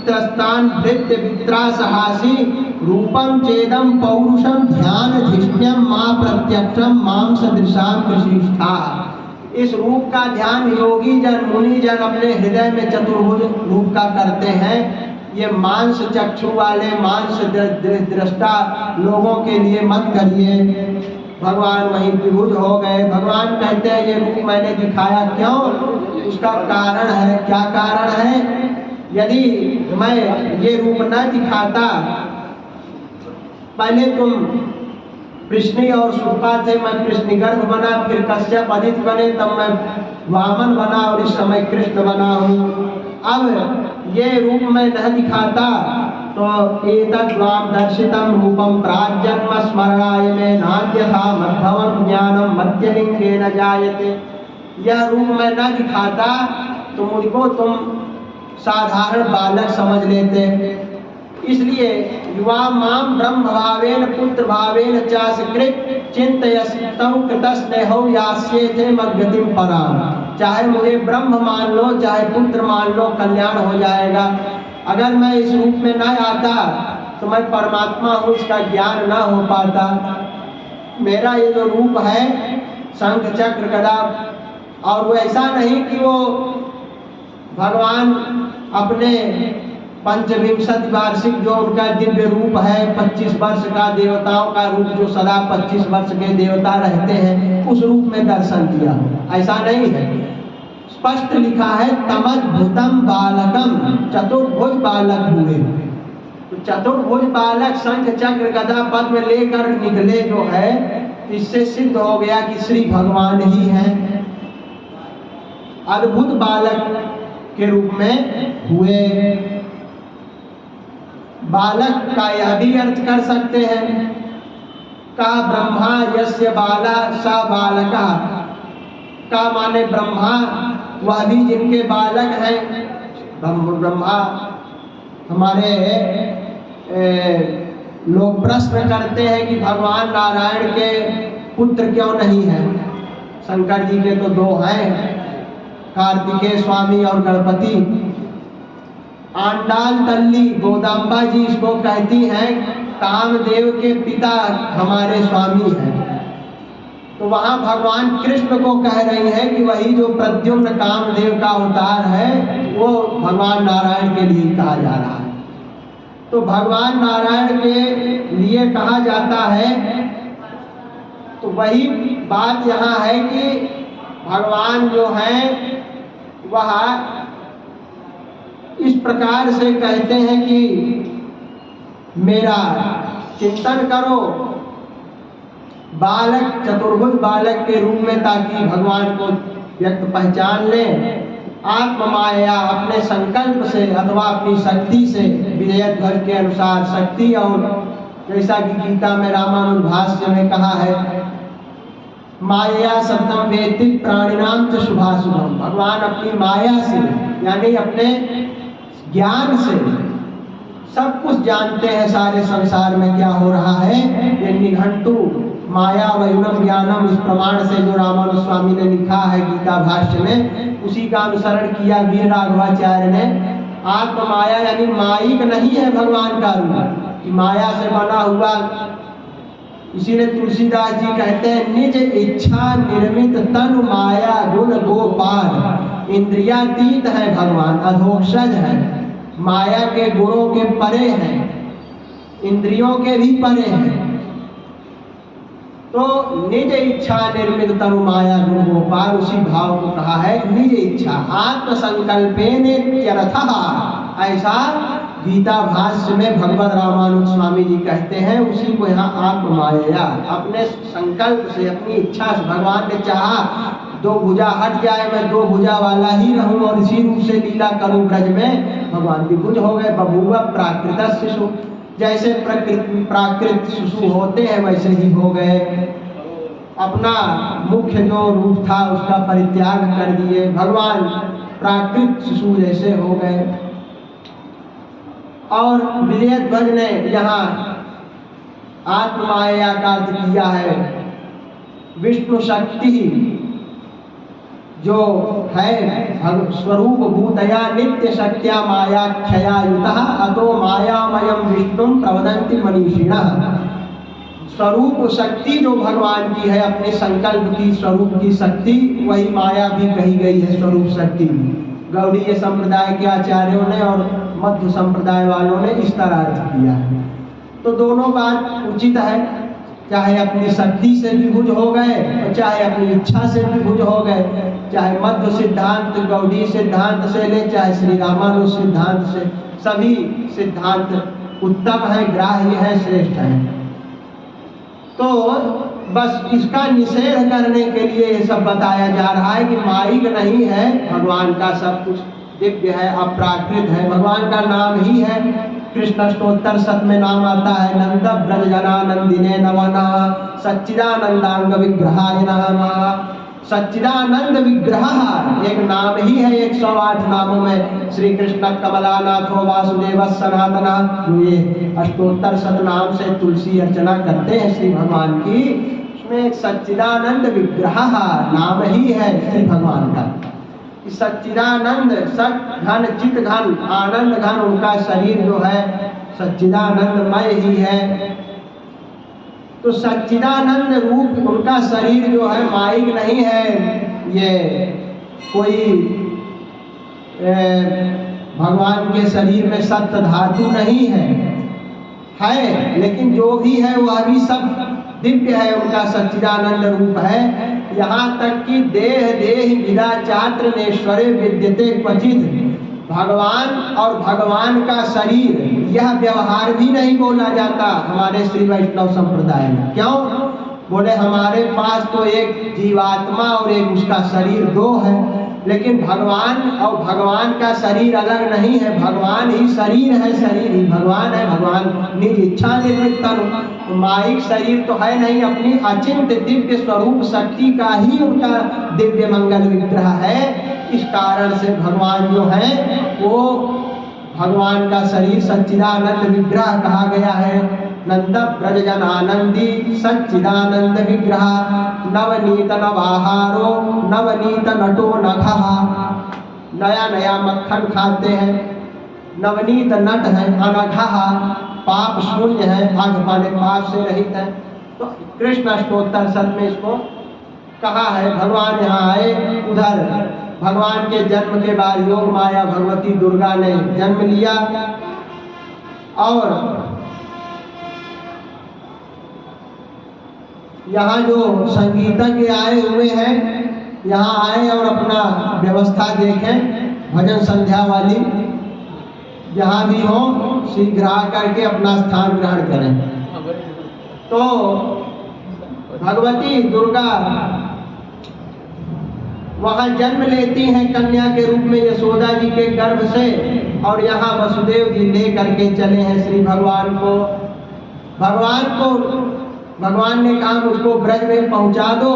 त्रस्तान भृत्य वित्रासहासी रूपम चेदम पौरुषम ध्यानधिष्ण्यम मां प्रत्यक्षम मां सदृशाम कृषिष्ठा। इस रूप का ध्यान योगी जन मुनि जन अपने हृदय में चतुर्भुज रूप का करते हैं। ये मांस चक्षु वाले मांस दृष्टा लोगों के लिए मत करिए। भगवान वहीं त्रिभुज हो गए। भगवान कहते हैं ये रूप मैंने दिखाया क्यों, उसका कारण है। क्या कारण है? यदि मैं ये रूप न दिखाता, पहले तुम कृष्णी और सुपा थे, मैं कृष्णिगर्भ बना, फिर कश्यप आदित्य बने, तब मैं वामन बना और इस समय कृष्ण बना हूँ। अब ये रूप मैं न दिखाता तो एतद्वाम दर्शितम रूपम प्राजन्म स्मरणाय में नाद्यथा मद्भवम ज्ञानम मध्यलिंगे न जायते। यह रूप मैं न दिखाता तो मुझको तुम साधारण बालक समझ लेते। इसलिए युवा माम ब्रह्म भावेन पुत्र भावेन चास्कृत चिंतयस्तौ कृतस्नेहो यास्येते मद्गतिम पराम। चाहे मुझे ब्रह्म मान लो, चाहे पुत्र मान लो, कल्याण हो जाएगा। अगर मैं इस रूप में न आता तो मैं परमात्मा हूँ, इसका ज्ञान न हो पाता। मेरा ये जो रूप है शंख चक्र गदा, और वो ऐसा नहीं कि वो भगवान अपने पंचविंशति वार्षिक जो उनका दिव्य रूप है, 25 वर्ष का देवताओं का रूप जो सदा 25 वर्ष के देवता रहते हैं, उस रूप में दर्शन दिया, ऐसा नहीं है। स्पष्ट लिखा है तमद्भुतम बालकम, चतुर्भुज बालक हुए। तो चतुर्भुज बालक शंख चक्र गदा पद्म लेकर निकले जो है, इससे सिद्ध हो गया कि श्री भगवान ही हैं। अद्भुत बालक के रूप में हुए। बालक का यह भी अर्थ कर सकते हैं, का ब्रह्मा यस्य बाला सा बालका, का माने ब्रह्मा वह भी जिनके बालक हैं। ब्रह्मा हमारे लोग प्रश्न करते हैं कि भगवान नारायण के पुत्र क्यों नहीं हैं। शंकर जी के तो दो हैं, कार्तिकेय स्वामी और गणपति। आंडाल तल्ली गोदाम्बा जी इसको कहती हैं कामदेव के पिता हमारे स्वामी हैं। तो वहाँ भगवान कृष्ण को कह रही हैं कि वही जो प्रद्युम्न कामदेव का अवतार है वो भगवान नारायण के लिए कहा जा रहा है। तो भगवान नारायण के लिए कहा जाता है। तो वही बात यहाँ है कि भगवान जो है वह इस प्रकार से कहते हैं कि मेरा चिंतन करो बालक, चतुर्भुज बालक के रूप में, ताकि भगवान को व्यक्त पहचान लें। आत्म माया अपने संकल्प से अथवा अपनी शक्ति से, विजय ध्वज के अनुसार शक्ति, और जैसा कि गीता में रामानुज भाष्य में कहा है, माया शब्दम वेत्ति प्राणिनाम च शुभाशुभम। भगवान अपनी माया से यानी अपने ज्ञान से सब कुछ जानते हैं, सारे संसार में क्या हो रहा है। ये निघंटु माया वैनम ज्ञानम, इस प्रमाण से जो रामानुज स्वामी ने लिखा है गीता भाष्य में, उसी का अनुसरण किया वीर राघवाचार्य ने। आत्म माया यानी माइक नहीं है भगवान का रूप, माया से बना हुआ। इसीलिए तुलसीदास जी कहते हैं, निज इच्छा निर्मित तनु माया गुण गोपाल। इंद्रियातीत है भगवान, अधोक्षज है, माया के गुणों के परे हैं, इंद्रियों के भी परे हैं। तो निज इच्छा निर्मित तनु माया गुण गोपाल, उसी भाव को कहा है निज इच्छा। आत्म संकल्पेन त्यर्थः, ऐसा गीता भाष्य में भगवत रामानुज स्वामी जी कहते हैं। उसी को यहाँ आत्म माया, अपने संकल्प से, अपनी इच्छा से। भगवान ने चाहा दो भुजा हट जाए, मैं दो भुजा वाला ही रहूं और इसी रूप से लीला करूं ब्रज में, भगवान विभुज हो गए। बभूव प्राकृत शिशु, जैसे प्राकृत शिशु होते हैं वैसे ही हो गए। अपना मुख्य जो रूप था उसका परित्याग कर दिए, भगवान प्राकृत शिशु जैसे हो गए। और विजय ध्वज ने यहाँ आत्म माया का अर्थ किया है विष्णु शक्ति, जो है स्वरूप भूतया नित्य शक्त्या माया क्षयायुतः, अतो मायामयम विष्णु प्रवदन्ति मनीषिणः। स्वरूप शक्ति जो भगवान की है, अपने संकल्प की स्वरूप की शक्ति, वही माया भी कही गई है स्वरूप शक्ति। गौड़ीय संप्रदाय के आचार्यों ने और मध्य संप्रदाय वालों ने इस तरह अर्थ किया है। तो दोनों बात उचित है, चाहे अपनी शक्ति से विभुज हो गए और चाहे अपनी इच्छा से विभुज हो गए। चाहे मध्य सिद्धांत गौड़ी सिद्धांत से ले, चाहे श्री रामानुज सिद्धांत से, सभी सिद्धांत उत्तम है, ग्राह्य है, श्रेष्ठ है। तो बस इसका निषेध करने के लिए ये सब बताया जा रहा है कि माइक नहीं है भगवान का, सब कुछ दिव्य है, अपराकृत है। भगवान का नाम ही है, कृष्ण अष्टोत्तर शत में नाम आता है, नंद ब्रज जनानंदिने नमः सच्चिदानंदांग विग्रहाय नमः। सच्चिदानंद विग्रह एक नाम ही है 108 नामों में। श्री कृष्ण कमलानाथो वासुदेव सनातन, ये अष्टोत्तर शत नाम से तुलसी अर्चना करते हैं श्री भगवान की। उसमें एक सच्चिदानंद विग्रह नाम ही है श्री भगवान का। सच्चिदानंद, सत घन, चित घन, आनंद घन, उनका शरीर जो है सच्चिदानंदमय ही है। तो सच्चिदानंद रूप उनका शरीर जो है माइक नहीं है, ये कोई भगवान के शरीर में सत्य धातु नहीं है, लेकिन जो भी है वह भी सब दिव्य है, उनका सच्चिदानंद रूप है। यहाँ तक कि देह देह विदा चात्र नेश्वरे विद्यते क्वचित, भगवान और भगवान का शरीर यह व्यवहार भी नहीं बोला जाता हमारे श्री वैष्णव संप्रदाय में। क्यों? बोले हमारे पास तो एक जीवात्मा और एक उसका शरीर दो है, लेकिन भगवान और भगवान का शरीर अलग नहीं है। भगवान ही शरीर है, शरीर ही भगवान है। भगवान निज इच्छा निर्मित तनु, माइक शरीर तो है नहीं, अपनी अचिंत्य दिव्य स्वरूप शक्ति का ही उनका दिव्य मंगल विग्रह है। इस कारण से भगवान जो है वो भगवान का शरीर सच्चिदानंद विग्रह कहा गया है। नंद ब्रज जन आनंदी सच्चिदानंद विग्रह, नवनीत नवाहारो नवनीत नटो नखः, नया नया मक्खन खाते हैं, नवनीत नट है, अनघः पाप शून्य है, अघ माने पाप से रहित है। तो कृष्ण अष्टोत्तर शत में इसको कहा है। भगवान यहाँ आए, उधर भगवान के जन्म के बाद योग माया भगवती दुर्गा ने जन्म लिया और यहाँ जो संगीतज्ञ आए हुए हैं, यहाँ आए और अपना व्यवस्था देखें, भजन संध्या वाली जहाँ भी हो शीघ्र आकर के अपना स्थान ग्रहण करें। तो भगवती दुर्गा वहां जन्म लेती हैं कन्या के रूप में यशोदा जी के गर्भ से, और यहाँ वसुदेव जी ले करके चले हैं श्री भगवान को। भगवान ने कहा मुझको ब्रज में पहुंचा दो,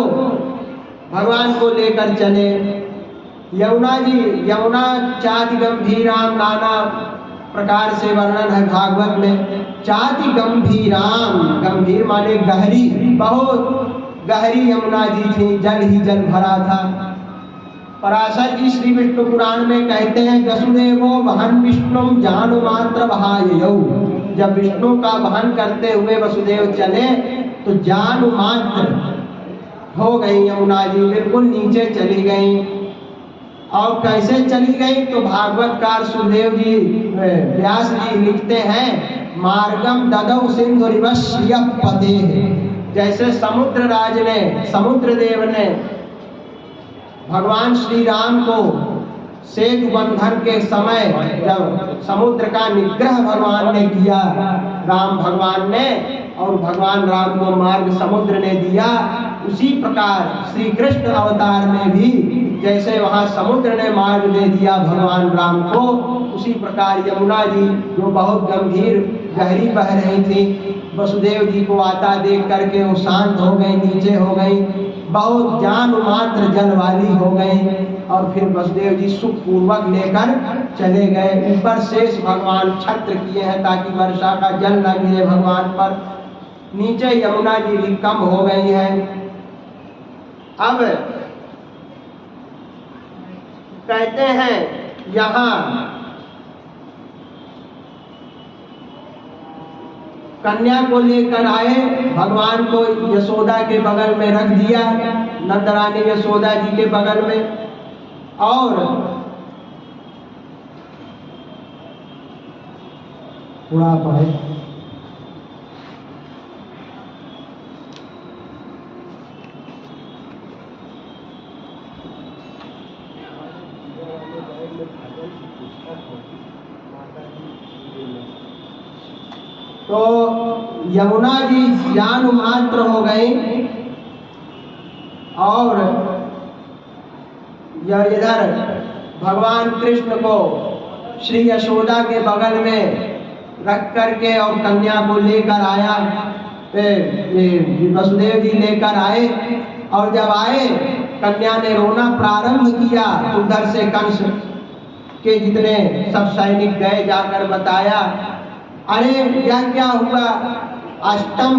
भगवान को लेकर चले। यमुना चाति गंभीराम, नाना प्रकार से वर्णन है भागवत में। चाति गंभीराम, गंभीर माने गहरी, बहुत गहरी यमुना जी थी, जल ही जल भरा था। पराशर जी श्री विष्णु पुराण में कहते हैं वसुदेवो वहन विष्णुम जानु मात्र बहाययौ। जब विष्णु का वहन करते हुए वसुदेव चले तो जानु मात्र हो गई यमुना जी, बिल्कुल नीचे चली गई। और कैसे चली गई तो भागवतकार सुखदेव जी व्यास जी लिखते हैं मार्गम ददौ सिंधुरिवश्य पते। जैसे समुद्र देव ने भगवान श्री राम को सेतु बंधन के समय जब समुद्र का निग्रह भगवान ने किया, राम भगवान ने, और भगवान राम को मार्ग समुद्र ने दिया, उसी प्रकार श्री कृष्ण अवतार में भी जैसे वहाँ समुद्र ने मार्ग दे दिया भगवान राम को, उसी प्रकार यमुना जी जो बहुत गंभीर गहरी बह रही थी, वसुदेव जी को आता देख करके वो शांत हो गई, नीचे हो गई, बहुत जान मात्र जल वाली हो गई। और फिर वसुदेव जी सुख पूर्वक लेकर चले गए। ऊपर शेष भगवान छत्र किए हैं ताकि वर्षा का जल न गिरे भगवान पर। नीचे यमुना जी भी कम हो गई हैं। अब कहते हैं यहाँ कन्या को लेकर आए, भगवान को यशोदा के बगल में रख दिया, नंदरानी यशोदा जी के बगल में। और पूरा पढ़े तो यमुना जी ज्ञान मात्र हो गई। और यह इधर भगवान कृष्ण को श्री यशोदा के बगल में रख करके और कन्या को लेकर आया, वसुदेव जी लेकर आए। और जब आए कन्या ने रोना प्रारंभ किया तो उधर से कंस के जितने सब सैनिक गए, जाकर बताया, अरे यह क्या हुआ, अष्टम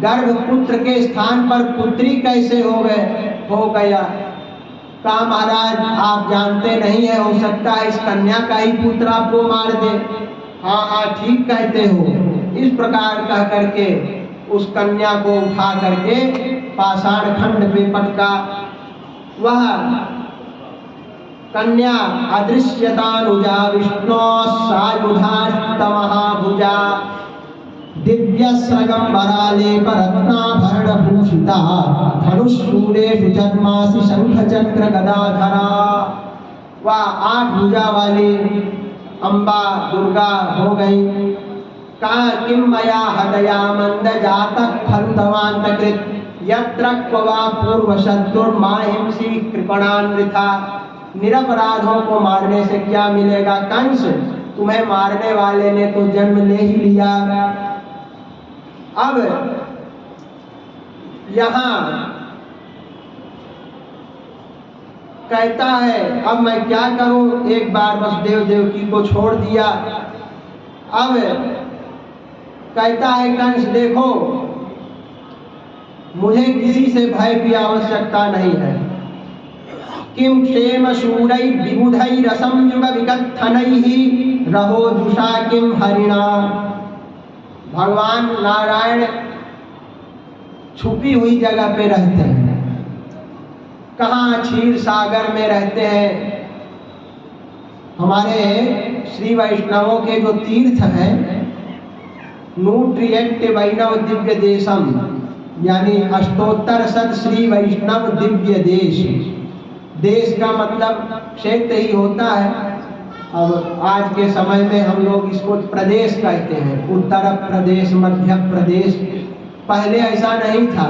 गर्भ पुत्र के स्थान पर पुत्री कैसे हो गया। कहा महाराज आप जानते नहीं है, हो सकता है इस कन्या का ही पुत्र आपको मार दे। हाँ ठीक कहते हो। इस प्रकार कह करके उस कन्या को उठा करके पाषाण खंड पे पटका। वह कन्या अदृश्यतानुजा विष्णु सायुधाष्टमहाभुजा दिव्य स्रगंबरालेप रत्नाभरण भूषिता धनुषूलेषु जन्मासि शंख चक्र गदाधरा। वह 8 भुजा वाली अम्बा दुर्गा हो गई। कहा किम मया हदया मंद जातक फलुतवान्तकृत यत्र क्वा पूर्व शत्रुर्माहिंसी कृपणान्विता। निरपराधों को मारने से क्या मिलेगा कंस, तुम्हें मारने वाले ने तो जन्म ले ही लिया। अब यहाँ कहता है अब मैं क्या करूं, एक बार वसुदेव देवकी को छोड़ दिया। अब कहता है कंस देखो मुझे किसी से भय की आवश्यकता नहीं है। किम क्षेम शूरै विबुधै रसम युग विकत्थनैः रहो जुषा किम हरिणा। भगवान नारायण छुपी हुई जगह पे रहते हैं। कहाँ क्षीर सागर में रहते हैं। हमारे श्री वैष्णवों के जो तीर्थ हैं नूट्रिएंट वैष्णव दिव्य देशम, यानी अष्टोत्तर सत श्री वैष्णव दिव्य देश। देश का मतलब क्षेत्र ही होता है। अब आज के समय में हम लोग इसको प्रदेश कहते हैं, उत्तर प्रदेश, मध्य प्रदेश। पहले ऐसा नहीं था।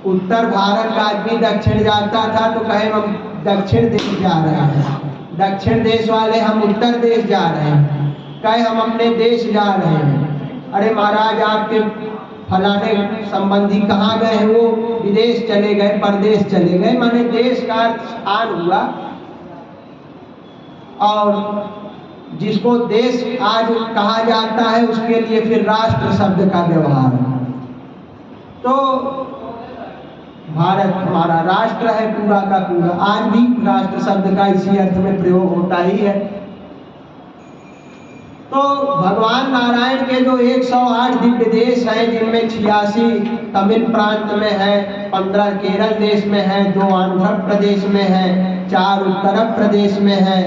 उत्तर भारत का आदमी दक्षिण जाता था तो कहे हम दक्षिण देश जा रहे हैं, दक्षिण देश वाले हम उत्तर देश जा रहे हैं, कहे हम अपने देश जा रहे हैं। अरे महाराज, आपके फलाने संबंधी कहाँ गए हैं? वो विदेश चले गए, परदेश चले गए। माने देश का स्थान हुआ। और जिसको देश आज कहा जाता है उसके लिए फिर राष्ट्र शब्द का व्यवहार है। तो भारत हमारा राष्ट्र है पूरा का पूरा। आज भी राष्ट्र शब्द का इसी अर्थ में प्रयोग होता ही है। तो भगवान नारायण के जो 108 दिव्य देश हैं, जिनमें 86 तमिल प्रांत में है, 15 केरल देश में है, 2 आंध्र प्रदेश में है, 4 उत्तर प्रदेश में है,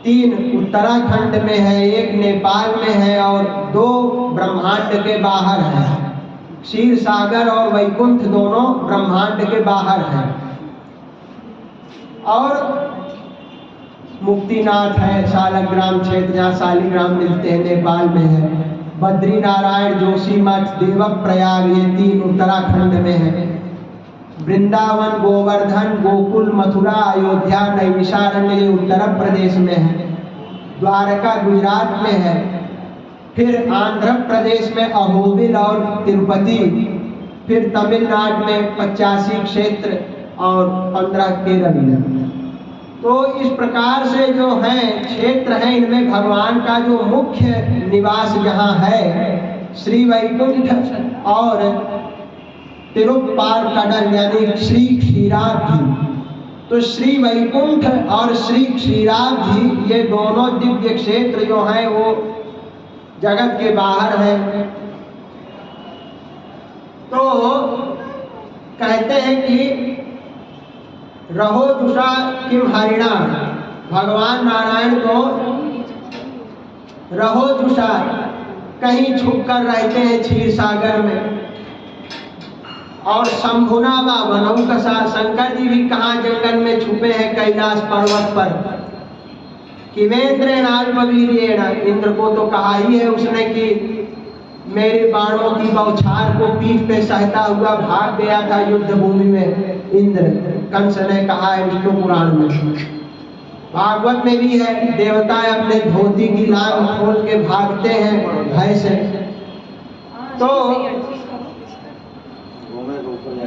3 उत्तराखंड में है, 1 नेपाल में है और 2 ब्रह्मांड के बाहर है। क्षीर सागर और वैकुंठ दोनों ब्रह्मांड के बाहर हैं। और मुक्तिनाथ है, शालग्राम क्षेत्र जहाँ शालिग्राम मिलते हैं, नेपाल में है। बद्री नारायण, जोशीमठ, देवप्रयाग, ये 3 उत्तराखंड में है। वृंदावन, गोवर्धन, गोकुल, मथुरा, अयोध्या, नैमिषारण्य ये उत्तर प्रदेश में है। द्वारका गुजरात में है। फिर आंध्र प्रदेश में अहोबिल और तिरुपति। फिर तमिलनाडु में 85 क्षेत्र और 15 केरल में। तो इस प्रकार से जो हैं क्षेत्र हैं, इनमें भगवान का जो मुख्य निवास जहाँ है, श्री वैकुंठ और तिरुप्पारकड़ल यानी श्री क्षीराब्धि। तो श्री वैकुंठ और श्री क्षीराब्धि ये दोनों दिव्य क्षेत्र जो हैं वो जगत के बाहर हैं। तो कहते हैं कि रहो दुषा किम हरिणा, भगवान नारायण को रहो दुषा कहीं छुप कर रहते हैं क्षीर सागर में। और शंभुना व वनौकसा, शंकर जी भी कहाँ जंगल में छुपे हैं, कैलाश पर्वत पर। किवेंद्रेण अल्पवीर्येण, इंद्र को तो कहा ही है उसने कि मेरे बाणों की बौछार को पीठ पे सहता हुआ भाग गया था युद्ध भूमि में इंद्र। कंस ने कहा है विष्णु पुराण में। भागवत में भी है, देवता अपने धोती की लांग खोल के भागते हैं भय से। तो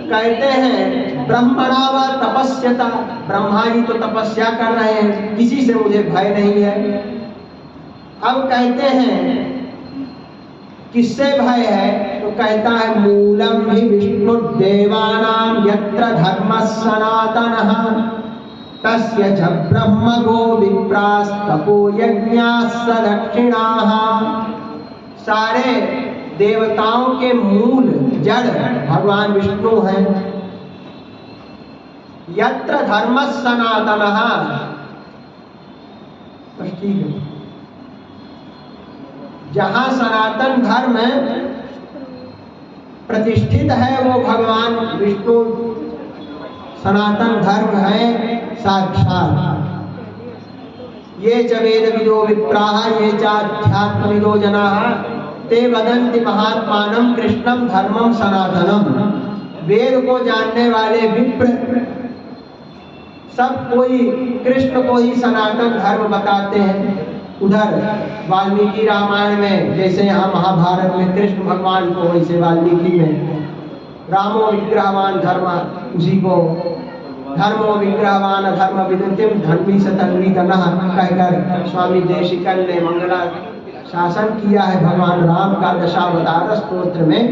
कहते हैं ब्रह्मणा व तपस्यता, ब्रह्मा जी तो तपस्या कर रहे हैं, किसी से मुझे भय नहीं है। अब कहते हैं किससे भय है? तो कहता है मूलम ही विष्णु देवानां यत्र धर्म सनातनः तस्य च ब्रह्म गो विप्रास्तपो यज्ञास्स दक्षिणाः। सारे देवताओं के मूल जड़ भगवान विष्णु हैं। यत्र धर्म सनातनः, ठीक है, जहाँ सनातन धर्म प्रतिष्ठित है वो भगवान विष्णु सनातन धर्म है साक्षात। ये च वेद विदो विप्राः ये च अध्यात्म विदो जनाः ते वदन्ति महात्मानं कृष्णं धर्मं सनातनम। वेद को जानने वाले विप्र सब कोई कृष्ण को ही सनातन धर्म बताते हैं। उधर वाल्मीकि रामायण में जैसे यहाँ महाभारत में कृष्ण भगवान को, वैसे वाल्मीकि में रामो विग्रहवान धर्म, उसी को धर्मो विग्रहवान धर्म विदुतिम धर्मी सतन्वी तनः कहकर स्वामी देशिकन ने मंगला शासन किया है भगवान राम का दशावतार स्तोत्र में।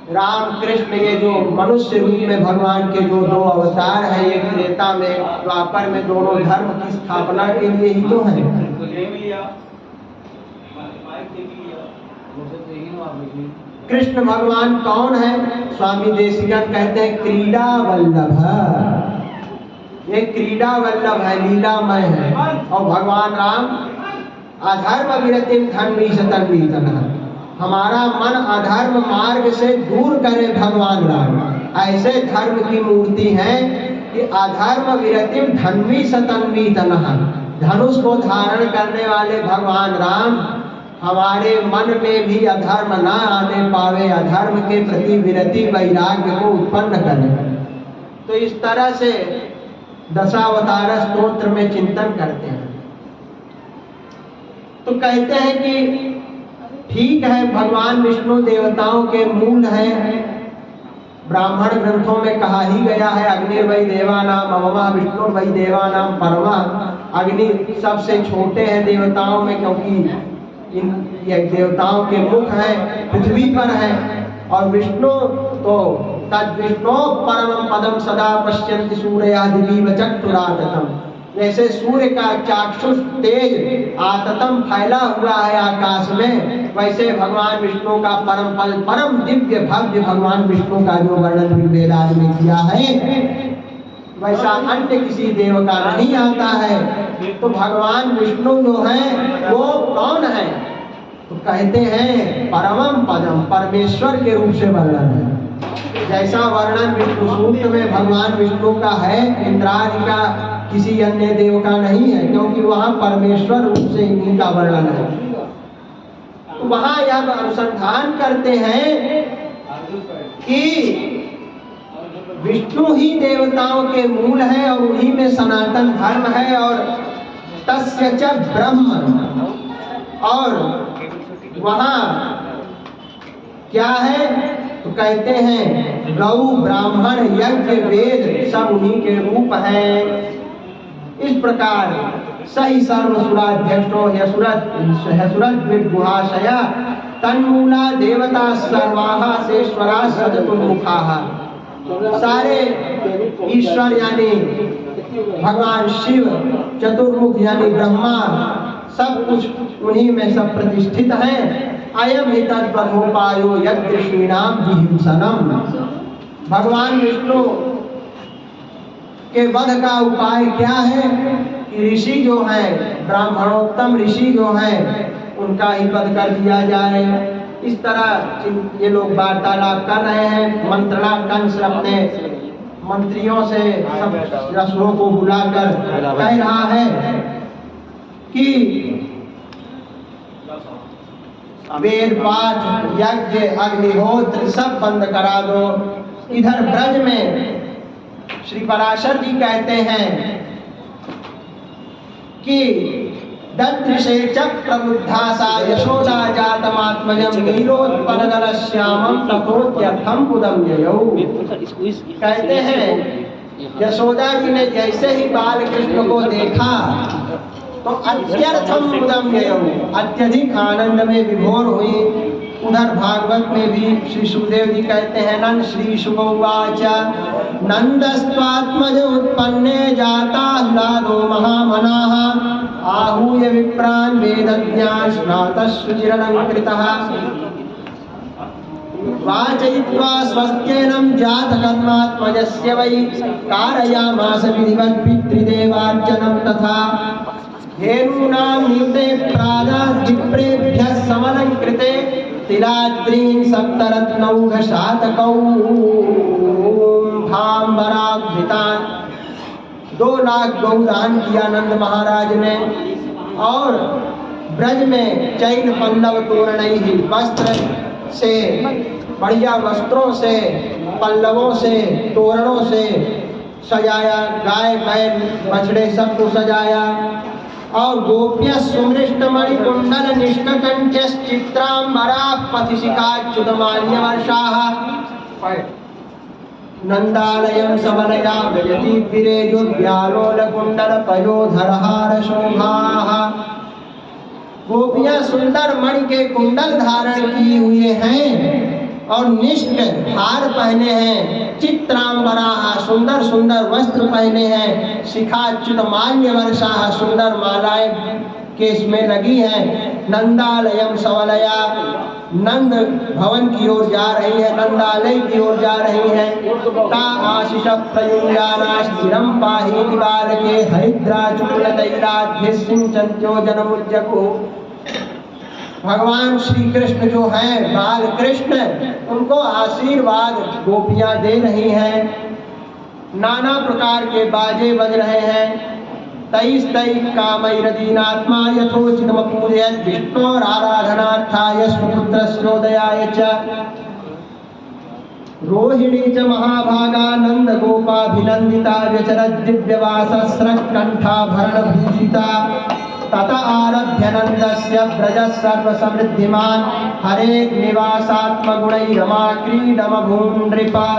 राम कृष्ण ये जो मनुष्य रूप में भगवान के जो 2 अवतार हैं, एक त्रेता में द्वापर में, दोनों धर्म की स्थापना के लिए ही तो है। कृष्ण भगवान कौन है? स्वामी देशिकन कहते हैं क्रीड़ा वल्लभ, ये क्रीड़ा वल्लभ है, लीलामय है। और भगवान राम अधर्म विरतिम धर्मी सतन्वीतनः, हमारा मन अधर्म मार्ग से दूर करे भगवान राम। ऐसे धर्म की मूर्ति है कि अधर्म विरतिम धन्वी सतन्वी तनः, धनुष को धारण करने वाले भगवान राम हमारे मन में भी अधर्म ना आने पावे, अधर्म के प्रति विरति वैराग्य को उत्पन्न करें। तो इस तरह से दशावतार स्तोत्र में चिंतन करते हैं। तो कहते हैं कि ठीक है, भगवान विष्णु देवताओं के मूल हैं, ब्राह्मण ग्रंथों में कहा ही गया है अग्निर्वै देवानाम अवमा विष्णुर्वै देवानाम परमा। अग्नि सबसे छोटे हैं देवताओं में, क्योंकि ये देवताओं के मुख है, पृथ्वी पर है। और विष्णु तो तद विष्णु परम पदम सदा पश्यन्ति सूर्यादिवीव चक्षुराततम। जैसे सूर्य का चाक्षुष तेज आततम फैला हुआ है आकाश में, वैसे भगवान विष्णु का परम पद, परम दिव्य भव्य भगवान विष्णु का जो वर्णन ऋग्वेद में किया है, वैसा अन्य किसी देव का नहीं आता है। तो भगवान विष्णु जो है वो कौन है? तो कहते हैं परमम पदम, परमेश्वर के रूप से वर्णन है। जैसा वर्णन विष्णु सूक्त में भगवान विष्णु का है, इंद्रादि का किसी अन्य देव का नहीं है, क्योंकि वहाँ परमेश्वर रूप से इन्हीं का वर्णन है। तो वहाँ यह अनुसंधान करते हैं कि विष्णु ही देवताओं के मूल है और उन्हीं में सनातन धर्म है। और तस्य च ब्रह्म, और वहाँ क्या है? तो कहते हैं गौ ब्राह्मण यज्ञ वेद सब उन्हीं के रूप हैं। इस प्रकार सही सर्वसुराध्यक्षो ह्यसुरद्विड गुहाशया तन्मूला देवता सर्वाहा सेश्वरा सचतुर्मुखाः। सारे ईश्वर यानी भगवान शिव, चतुर्मुख यानी ब्रह्मा, सब कुछ उन्हीं में सब प्रतिष्ठित है। अयम ही तद्वधोपायो यज्ञ श्रीणाम जिहिंसनम। भगवान विष्णु के वध का उपाय क्या है कि ऋषि जो है, ब्राह्मणोत्तम ऋषि जो है, उनका ही वध कर दिया जाए। इस तरह ये लोग वार्तालाप कर रहे हैं। मंत्रणा कंस अपने मंत्रियों से सब रसुओं को बुलाकर कह रहा है कि वेद पाठ यज्ञ अग्निहोत्र सब बंद करा दो। इधर ब्रज में श्री पराशर जी कहते हैं कि ददृशे च प्रबुद्धा सा यशोदा जातमात्मजं नीलोत्पलगलश्यामं तथोत्यर्थं पुदं ययौ। कहते हैं यशोदा जी ने जैसे ही बाल कृष्ण को देखा तो अत्यर्थम पुदं ययौ, अत्यधिक आनंद में विभोर हुई। उधर भागवत में भी श्री सुखदेव जी कहते हैं नंद श्री शुभवाच नंदस्त्वात्मज उत्पन्ने जाता ह्लादो महामनाः आहूय विप्रान् वेदज्ञान् स्नातः शुचिरलङ्कृतः वाचयित्वा स्वस्त्येनं जातकर्मात्मजस्य वै कारयामास विधिवत् पितृदेवार्चनं तथा धेनूनां नियुते प्रादाद्विप्रेभ्यः समलङ्कृते तिलाद्रीन् सप्तरत्नौघशातकौ भाम्बराभृतान्। 2 लाख गौदान किया नंद महाराज ने। और ब्रज में चैन पल्लव तोरणैः, वस्त्र से, बढ़िया वस्त्रों से, पल्लवों से, तोरणों से सजाया। गाय बैल बछड़े सबको सजाया। और गोप्य सुमृष्टमणि कुंडल निष्ककंठ्यश्चित्रांबरा पथिशिखाच्युतमाल्यवर्षाः नंदालयं सबलया व्रजति विरेजुर्व्यालोलकुंडल पयोधरहार शोभाः। गोपियां सुंदर मणि के कुंडल धारण किए हुए हैं और निष्क हार पहने हैं। चित्रांबरा, सुंदर सुंदर वस्त्र पहने हैं। शिखाच्युत माल्य वर्षा, सुंदर मालाएं केश में लगी हैं। नंदालयम सवलया, नंद भवन की ओर जा रही है, नंदालय की ओर जा रही है। ता आशीष प्रयुञ्जाना स्थिरं पाहि बालके हरिद्राचूर्णतैलाद्भिस्सिञ्चन्त्यो जनमुज्जको। भगवान श्री कृष्ण जो हैं बाल कृष्ण, उनको आशीर्वाद गोपियां दे रही हैं। नाना प्रकार के बाजे बज रहे हैं। तैस्तै कामैरदीनात्मा यथोचितमपूजयत् विष्णोराराधनार्थाय स्वपुत्रस्योदयाय च। रोहिणी च महाभागा नन्दगोपाभिनन्दिता व्यचरत् दिव्यवासस्रकण्ठाभरणभूषिता। तत आरभ्य नन्दस्य व्रजः सर्वसमृद्धिमान् हरेर्निवासात्मगुणैरमा क्रीडमभून् नृपा।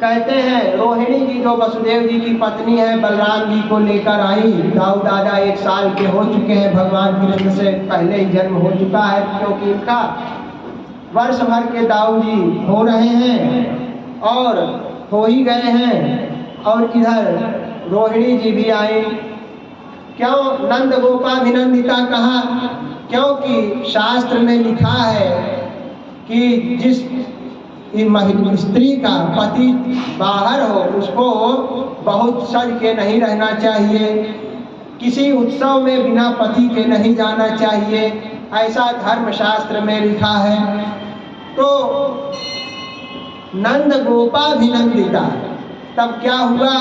कहते हैं रोहिणी जी जो वसुदेव जी की पत्नी है बलराम जी को लेकर आई। दाऊ दादा 1 साल के हो चुके हैं, भगवान कृष्ण से पहले ही जन्म हो चुका है, क्योंकि इनका वर्ष भर के दाऊ जी हो रहे हैं और हो ही गए हैं। और इधर रोहिणी जी भी आई। क्यों नंद गोपाभिनंदिता कहा? क्योंकि शास्त्र में लिखा है कि जिस स्त्री का पति बाहर हो उसको बहुत सज के नहीं रहना चाहिए, किसी उत्सव में बिना पति के नहीं जाना चाहिए, ऐसा धर्मशास्त्र में लिखा है। तो नंद गोपाभिनंदिता, तब क्या हुआ?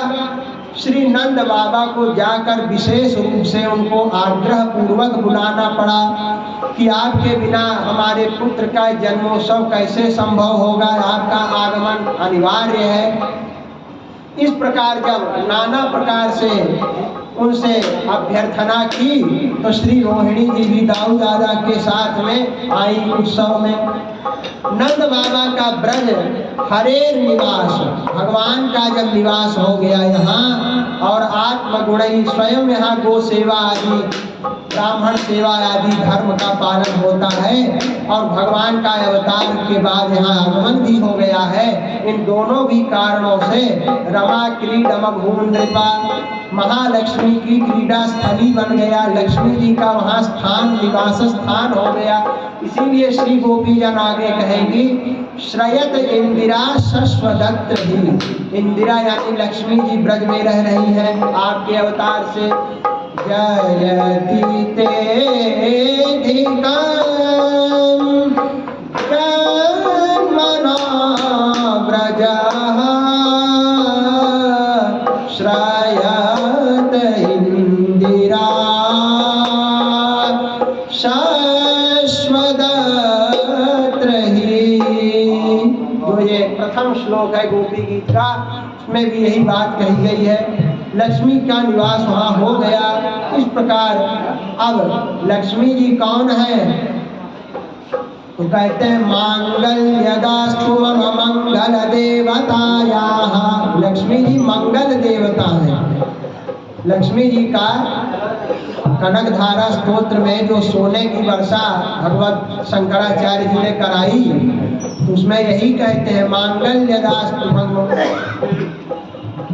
श्री नंद बाबा को जाकर विशेष रूप से उनको आग्रह पूर्वक बुलाना पड़ा कि आपके बिना हमारे पुत्र का जन्मोत्सव कैसे संभव होगा, आपका आगमन अनिवार्य है। इस प्रकार जब नाना प्रकार से उनसे अभ्यर्थना की तो श्री रोहिणी जी भी दाऊ दादा के साथ में आई उत्सव में। नंद बाबा का ब्रज हरेर निवास, भगवान का जब निवास हो गया यहाँ, और आत्मगुणई स्वयं यहाँ गो सेवा आदि ब्राह्मण सेवा आदि धर्म का पालन होता है, और भगवान का अवतार के बाद यहाँ आगमन भी हो गया है। इन दोनों भी कारणों से रमा क्रीडमभून् नृपा, महालक्ष्मी की क्रीड़ा स्थली बन गया, लक्ष्मी जी का वहाँ स्थान निवास स्थान हो गया। इसीलिए श्री गोपी जन आगे कहेंगी श्रयत इंदिरा शश्वदत्त ही। इंदिरा यानी लक्ष्मी जी ब्रज में रह रही हैं आपके अवतार से। जयति तेधिकां जन्मना व्रजः श्रयत इंदिरा शश्वदत्त ही। जो ये प्रथम श्लोक है गोपी गीत का, उसमें भी यही बात कही गई है, लक्ष्मी का निवास वहाँ हो गया। इस प्रकार अब लक्ष्मी जी कौन है? तो कहते हैं मांगल्यदास्तु मम मंगल देवतायाः। लक्ष्मी जी मंगल देवता है। लक्ष्मी जी का कनकधारा स्तोत्र में जो सोने की वर्षा भगवत शंकराचार्य जी ने कराई, तो उसमें यही कहते हैं मांगल्यदास्तु मम।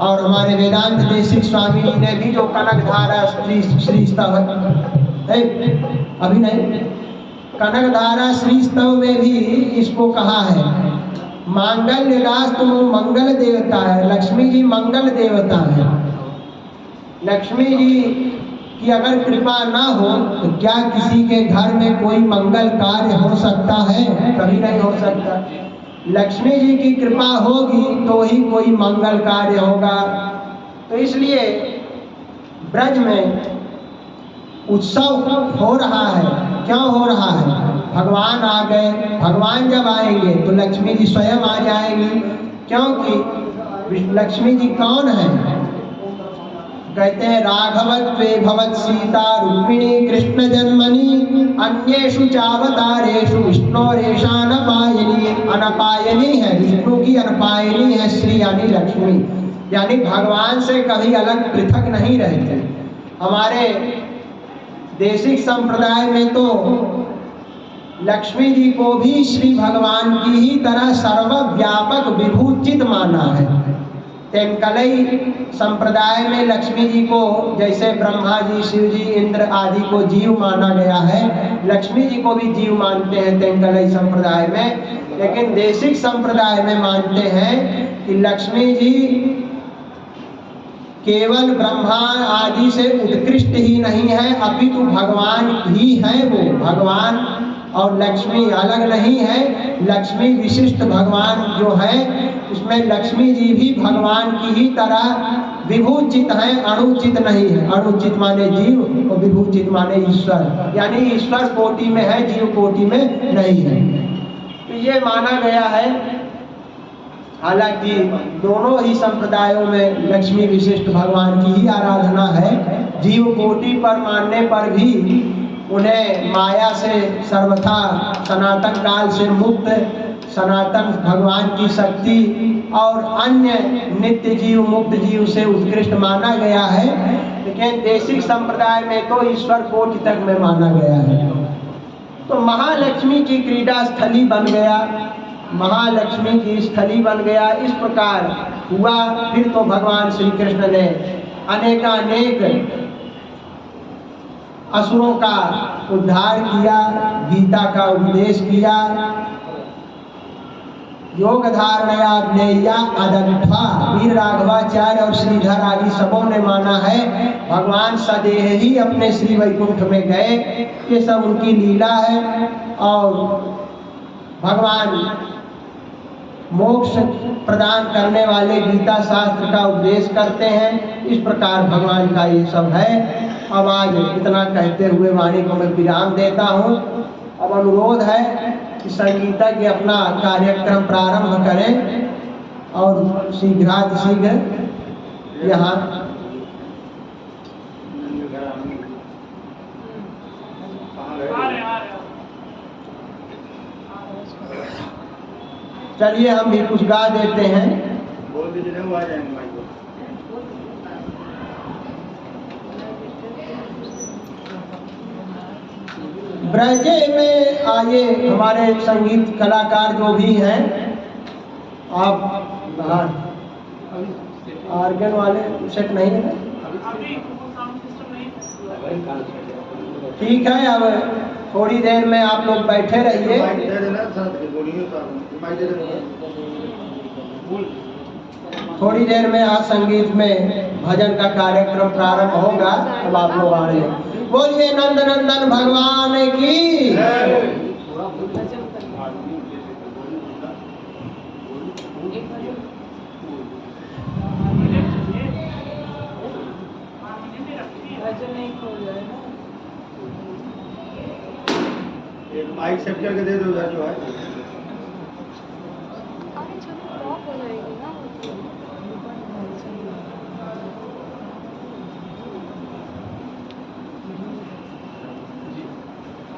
और हमारे वेदांत देशिक स्वामी जी ने भी जो कनकधारा श्री स्तव अभी नहीं, कनकधारा श्री स्तव में भी इसको कहा है मांगल्यदास तो मंगल देवता है। लक्ष्मी जी मंगल देवता है। लक्ष्मी जी की अगर कृपा ना हो तो क्या किसी के घर में कोई मंगल कार्य हो सकता है? कभी नहीं हो सकता। लक्ष्मी जी की कृपा होगी तो ही कोई मंगल कार्य होगा। तो इसलिए ब्रज में उत्सव हो रहा है। क्यों हो रहा है? भगवान आ गए। भगवान जब आएंगे तो लक्ष्मी जी स्वयं आ जाएंगी, क्योंकि लक्ष्मी जी कौन है? कहते हैं राघवत्वे भवत् सीता रुक्मिणी कृष्ण जन्मनि अन्येषु चावतारेषु विष्णोरेशानपायिनी। अनपायिनी है, विष्णु की अनपायिनी है श्री यानी लक्ष्मी, यानी भगवान से कभी अलग पृथक नहीं रहते। हमारे देशिक संप्रदाय में तो लक्ष्मी जी को भी श्री भगवान की ही तरह सर्वव्यापक विभूचित माना है। तेनकलई संप्रदाय में लक्ष्मी जी को जैसे ब्रह्मा जी, शिव जी, इंद्र आदि को जीव माना गया है, लक्ष्मी जी को भी जीव मानते हैं तेनकलई संप्रदाय में। लेकिन देशिक संप्रदाय में मानते हैं कि लक्ष्मी जी केवल ब्रह्मा आदि से उत्कृष्ट ही नहीं है, अपितु भगवान ही है। वो भगवान और लक्ष्मी अलग नहीं है। लक्ष्मी विशिष्ट भगवान जो है उसमें लक्ष्मी जी भी भगवान की ही तरह विभूचित हैं, अणुचित नहीं है। अणुचित माने जीव और विभूचित माने ईश्वर, यानी ईश्वर कोटि में है, जीव कोटि में नहीं है। तो ये माना गया है। हालांकि दोनों ही संप्रदायों में लक्ष्मी विशिष्ट भगवान की ही आराधना है। जीव कोटि पर मानने पर भी उन्हें माया से सर्वथा सनातन काल से मुक्त, सनातन भगवान की शक्ति और अन्य नित्य जीव मुक्त जीव से उत्कृष्ट माना गया है। लेकिन देशिक संप्रदाय में तो ईश्वर कोटि तक में माना गया है। तो महालक्ष्मी की क्रीड़ा स्थली बन गया, महालक्ष्मी की स्थली बन गया। इस प्रकार हुआ। फिर तो भगवान श्री कृष्ण ने अनेकानेक असुरों का उद्धार किया, गीता का उपदेश किया। योग धारणया ज्ञेया अदंठा, वीर राघवाचार्य और श्रीधर आदि सबों ने माना है भगवान सदेह ही अपने श्री वैकुंठ में गए। ये सब उनकी लीला है। और भगवान मोक्ष प्रदान करने वाले गीता शास्त्र का उपदेश करते हैं। इस प्रकार भगवान का ये सब है। अब आज इतना कहते हुए वाणी को मैं विराम देता हूँ। अब अनुरोध है कि संगीतज्ञ अपना कार्यक्रम प्रारंभ करें और शीघ्रातिशीघ्र यहाँ चलिए हम भी कुछ गा देते हैं। बोल दीजिए, वो आ जाएंगे माइक पर। ब्रजे में आए हमारे संगीत कलाकार जो भी हैं, आप बाहर ऑर्गन वाले सेट नहीं है, ठीक है। अब थोड़ी देर में आप लोग बैठे रहिए। थोड़ी देर में आज संगीत में भजन का कार्यक्रम प्रारंभ होगा। अब आप लोग आ रहे हैं। बोलिए नंद नंदन भगवान की। एक माइक सेट करके दे दो जो है।